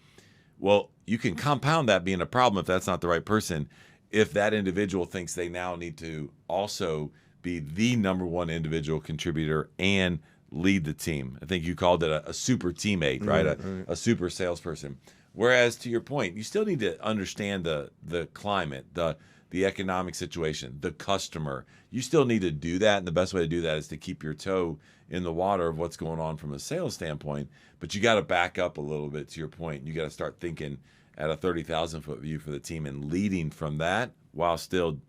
Well, you can compound that being a problem if that's not the right person. If that individual thinks they now need to also be the number one individual contributor and lead the team. I think you called it a super teammate, right? A super salesperson. Whereas to your point, you still need to understand the climate, the economic situation, the customer. You still need to do that, and the best way to do that is to keep your toe in the water of what's going on from a sales standpoint. But you got to back up a little bit to your point. You got to start thinking at a 30,000-foot view for the team and leading from that while still,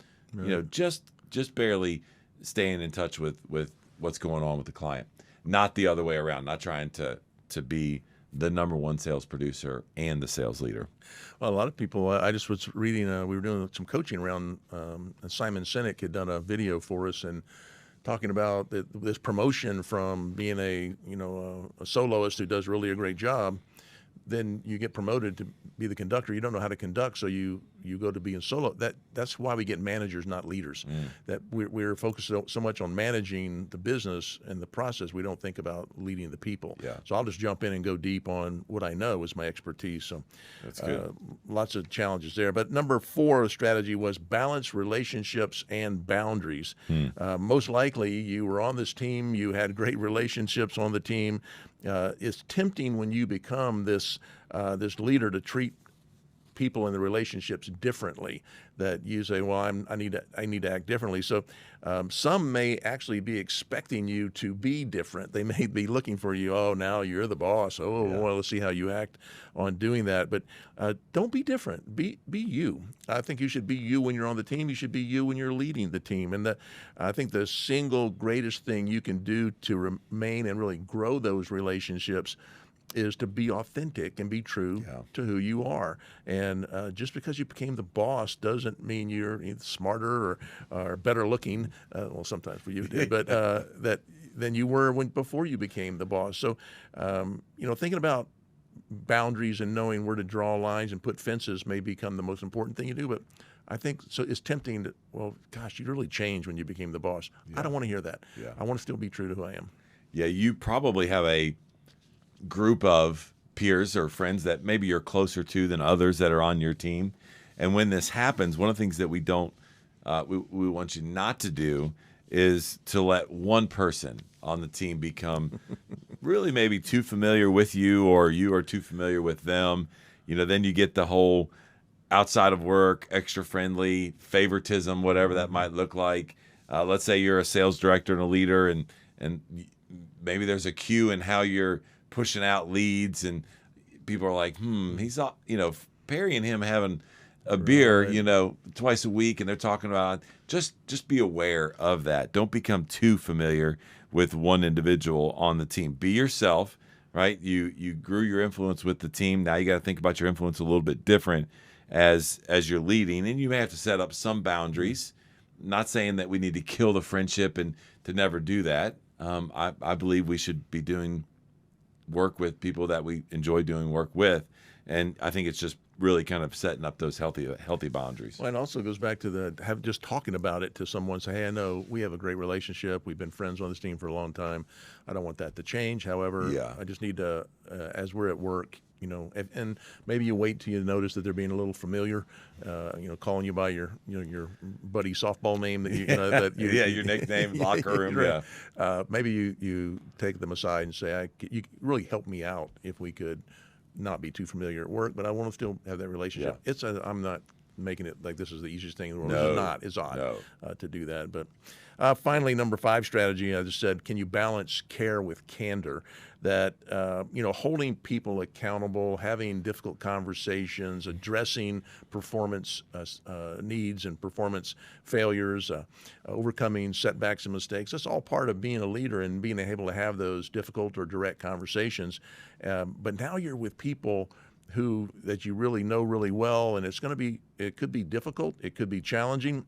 just barely staying in touch with what's going on with the client. Not the other way around. Not trying to be the number one sales producer and the sales leader. Well, a lot of people, I just was reading, we were doing some coaching around, Simon Sinek had done a video for us, and talking about this promotion from being a soloist who does really a great job. Then you get promoted to be the conductor. You don't know how to conduct, so you go to being solo. That's why we get managers, not leaders. That we're focused so much on managing the business and the process, we don't think about leading the people. Yeah. So I'll just jump in and go deep on what I know is my expertise. So That's good. Lots of challenges there. But number 4 of the strategy was balance relationships and boundaries. Most likely you were on this team, you had great relationships on the team. It's tempting when you become this leader to treat people in the relationships differently, that you say, well, I need to act differently. So some may actually be expecting you to be different. They may be looking for you. Oh, now you're the boss. Oh, well, let's see how you act on doing that. But don't be different. Be you. I think you should be you when you're on the team. You should be you when you're leading the team. And I think the single greatest thing you can do to remain and really grow those relationships is to be authentic and be true to who you are. And just because you became the boss doesn't mean you're smarter or better looking. Well, sometimes for you did, but than you were before you became the boss. So, thinking about boundaries and knowing where to draw lines and put fences may become the most important thing you do. But I think so. It's tempting to, well, gosh, you really changed when you became the boss. I don't want to hear that. I want to still be true to who I am. Yeah, you probably have a group of peers or friends that maybe you're closer to than others that are on your team. And when this happens, one of the things that we want you not to do is to let one person on the team become really maybe too familiar with you, or you are too familiar with them. Then you get the whole outside of work, extra friendly, favoritism, whatever that might look like. Let's say you're a sales director and a leader, and maybe there's a cue in how you're pushing out leads, and people are like, he's, Perry and him having a beer, twice a week, and they're talking about, just be aware of that. Don't become too familiar with one individual on the team. Be yourself, right? You grew your influence with the team. Now you got to think about your influence a little bit different as you're leading, and you may have to set up some boundaries. Not saying that we need to kill the friendship and to never do that. I believe we should be doing work with people that we enjoy doing work with, and I think it's just really kind of setting up those healthy boundaries. Well, it also goes back to just talking about it to someone. Say, hey, I know we have a great relationship. We've been friends on this team for a long time. I don't want that to change. However, I just need to, as we're at work, and maybe you wait till you notice that they're being a little familiar, calling you by your buddy softball name that your nickname, locker room. Right. Maybe you take them aside and say, you really help me out if we could not be too familiar at work, but I want to still have that relationship. I'm not making it like this is the easiest thing in the world. No, it's not. It's odd to do that. But finally, number 5 strategy, I just said, can you balance care with candor? That, holding people accountable, having difficult conversations, addressing performance needs and performance failures, overcoming setbacks and mistakes. That's all part of being a leader and being able to have those difficult or direct conversations. But now you're with people that you really know really well, and it could be difficult, it could be challenging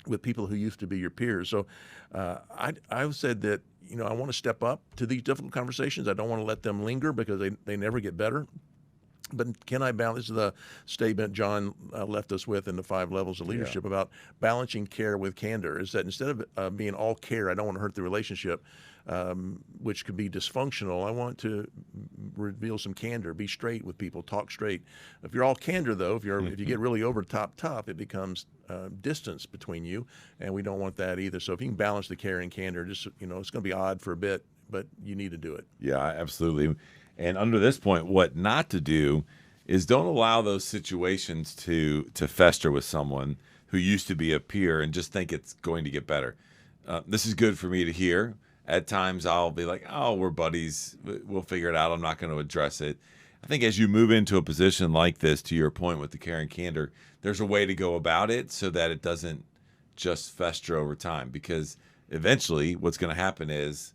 with people who used to be your peers. So I've said that, I want to step up to these difficult conversations. I don't want to let them linger because they never get better. But can I balance? This is the statement John left us with in the 5 levels of leadership about balancing care with candor, is that instead of being all care, I don't want to hurt the relationship, which could be dysfunctional. I want to reveal some candor, be straight with people, talk straight. If you're all candor, though, if you get really over top tough, it becomes distance between you, and we don't want that either. So if you can balance the care and candor, just it's going to be odd for a bit, but you need to do it. Yeah, absolutely. And under this point, what not to do is don't allow those situations to fester with someone who used to be a peer and just think it's going to get better. This is good for me to hear. At times I'll be like, oh, we're buddies. We'll figure it out. I'm not going to address it. I think as you move into a position like this, to your point with the care and candor, there's a way to go about it so that it doesn't just fester over time, because eventually what's going to happen is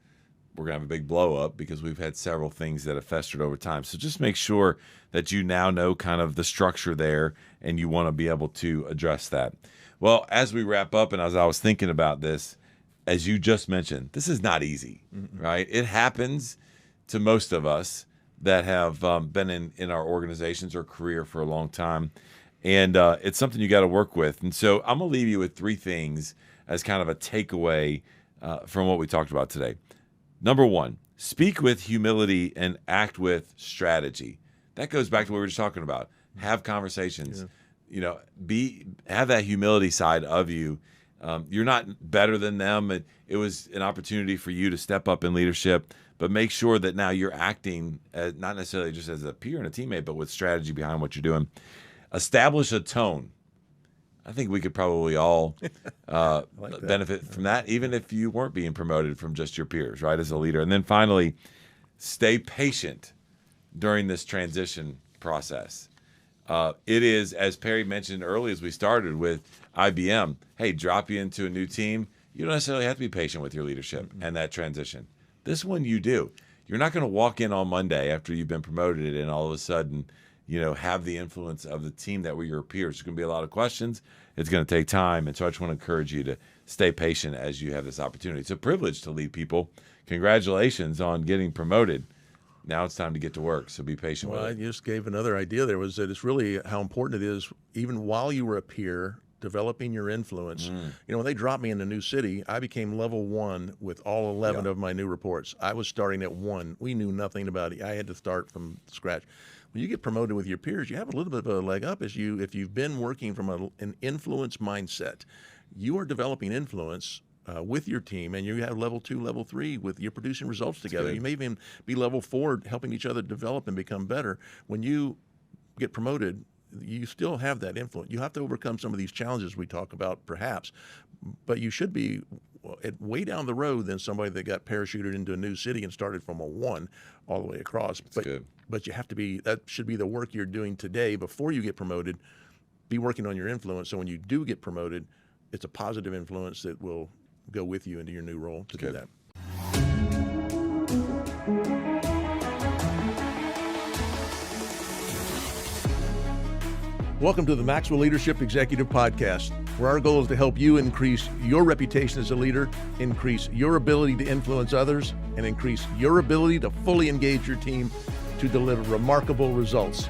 we're going to have a big blow up because we've had several things that have festered over time. So just make sure that you now know kind of the structure there and you want to be able to address that. Well, as we wrap up and as I was thinking about this, as you just mentioned, this is not easy, right? It happens to most of us that have been in our organizations or career for a long time. And it's something you got to work with. And so I'm going to leave you with 3 things as kind of a takeaway from what we talked about today. Number 1, speak with humility and act with strategy. That goes back to what we were just talking about. Have conversations. You know, have that humility side of you. You're not better than them. It was an opportunity for you to step up in leadership, but make sure that now you're acting not necessarily just as a peer and a teammate, but with strategy behind what you're doing. Establish a tone. I think we could probably all benefit from that, even if you weren't being promoted from just your peers, right, as a leader. And then finally, stay patient during this transition process. It is, as Perry mentioned early as we started with IBM, hey, drop you into a new team. You don't necessarily have to be patient with your leadership and that transition. This one you do. You're not going to walk in on Monday after you've been promoted and all of a sudden, you know, have the influence of the team that were your peers. There's going to be a lot of questions. It's going to take time. And so I just want to encourage you to stay patient as you have this opportunity. It's a privilege to lead people. Congratulations on getting promoted. Now it's time to get to work, so be patient with it. Well, I just gave another idea there, was that it's really how important it is, even while you were a peer, developing your influence. You know, when they dropped me in a new city, I became level 1 with all 11 of my new reports. I was starting at 1. We knew nothing about it. I had to start from scratch. When you get promoted with your peers, you have a little bit of a leg up if you've been working from an influence mindset. You are developing influence with your team, and you have level 2, level 3 with you're producing results together. You may even be level 4, helping each other develop and become better. When you get promoted, you still have that influence. You have to overcome some of these challenges we talk about, perhaps, but you should be way down the road than somebody that got parachuted into a new city and started from a 1 all the way across. But you have to be, that should be the work you're doing today before you get promoted. Be working on your influence, so when you do get promoted, it's a positive influence that will go with you into your new role to do that. Welcome to the Maxwell Leadership Executive Podcast, where our goal is to help you increase your reputation as a leader, increase your ability to influence others, and increase your ability to fully engage your team to deliver remarkable results.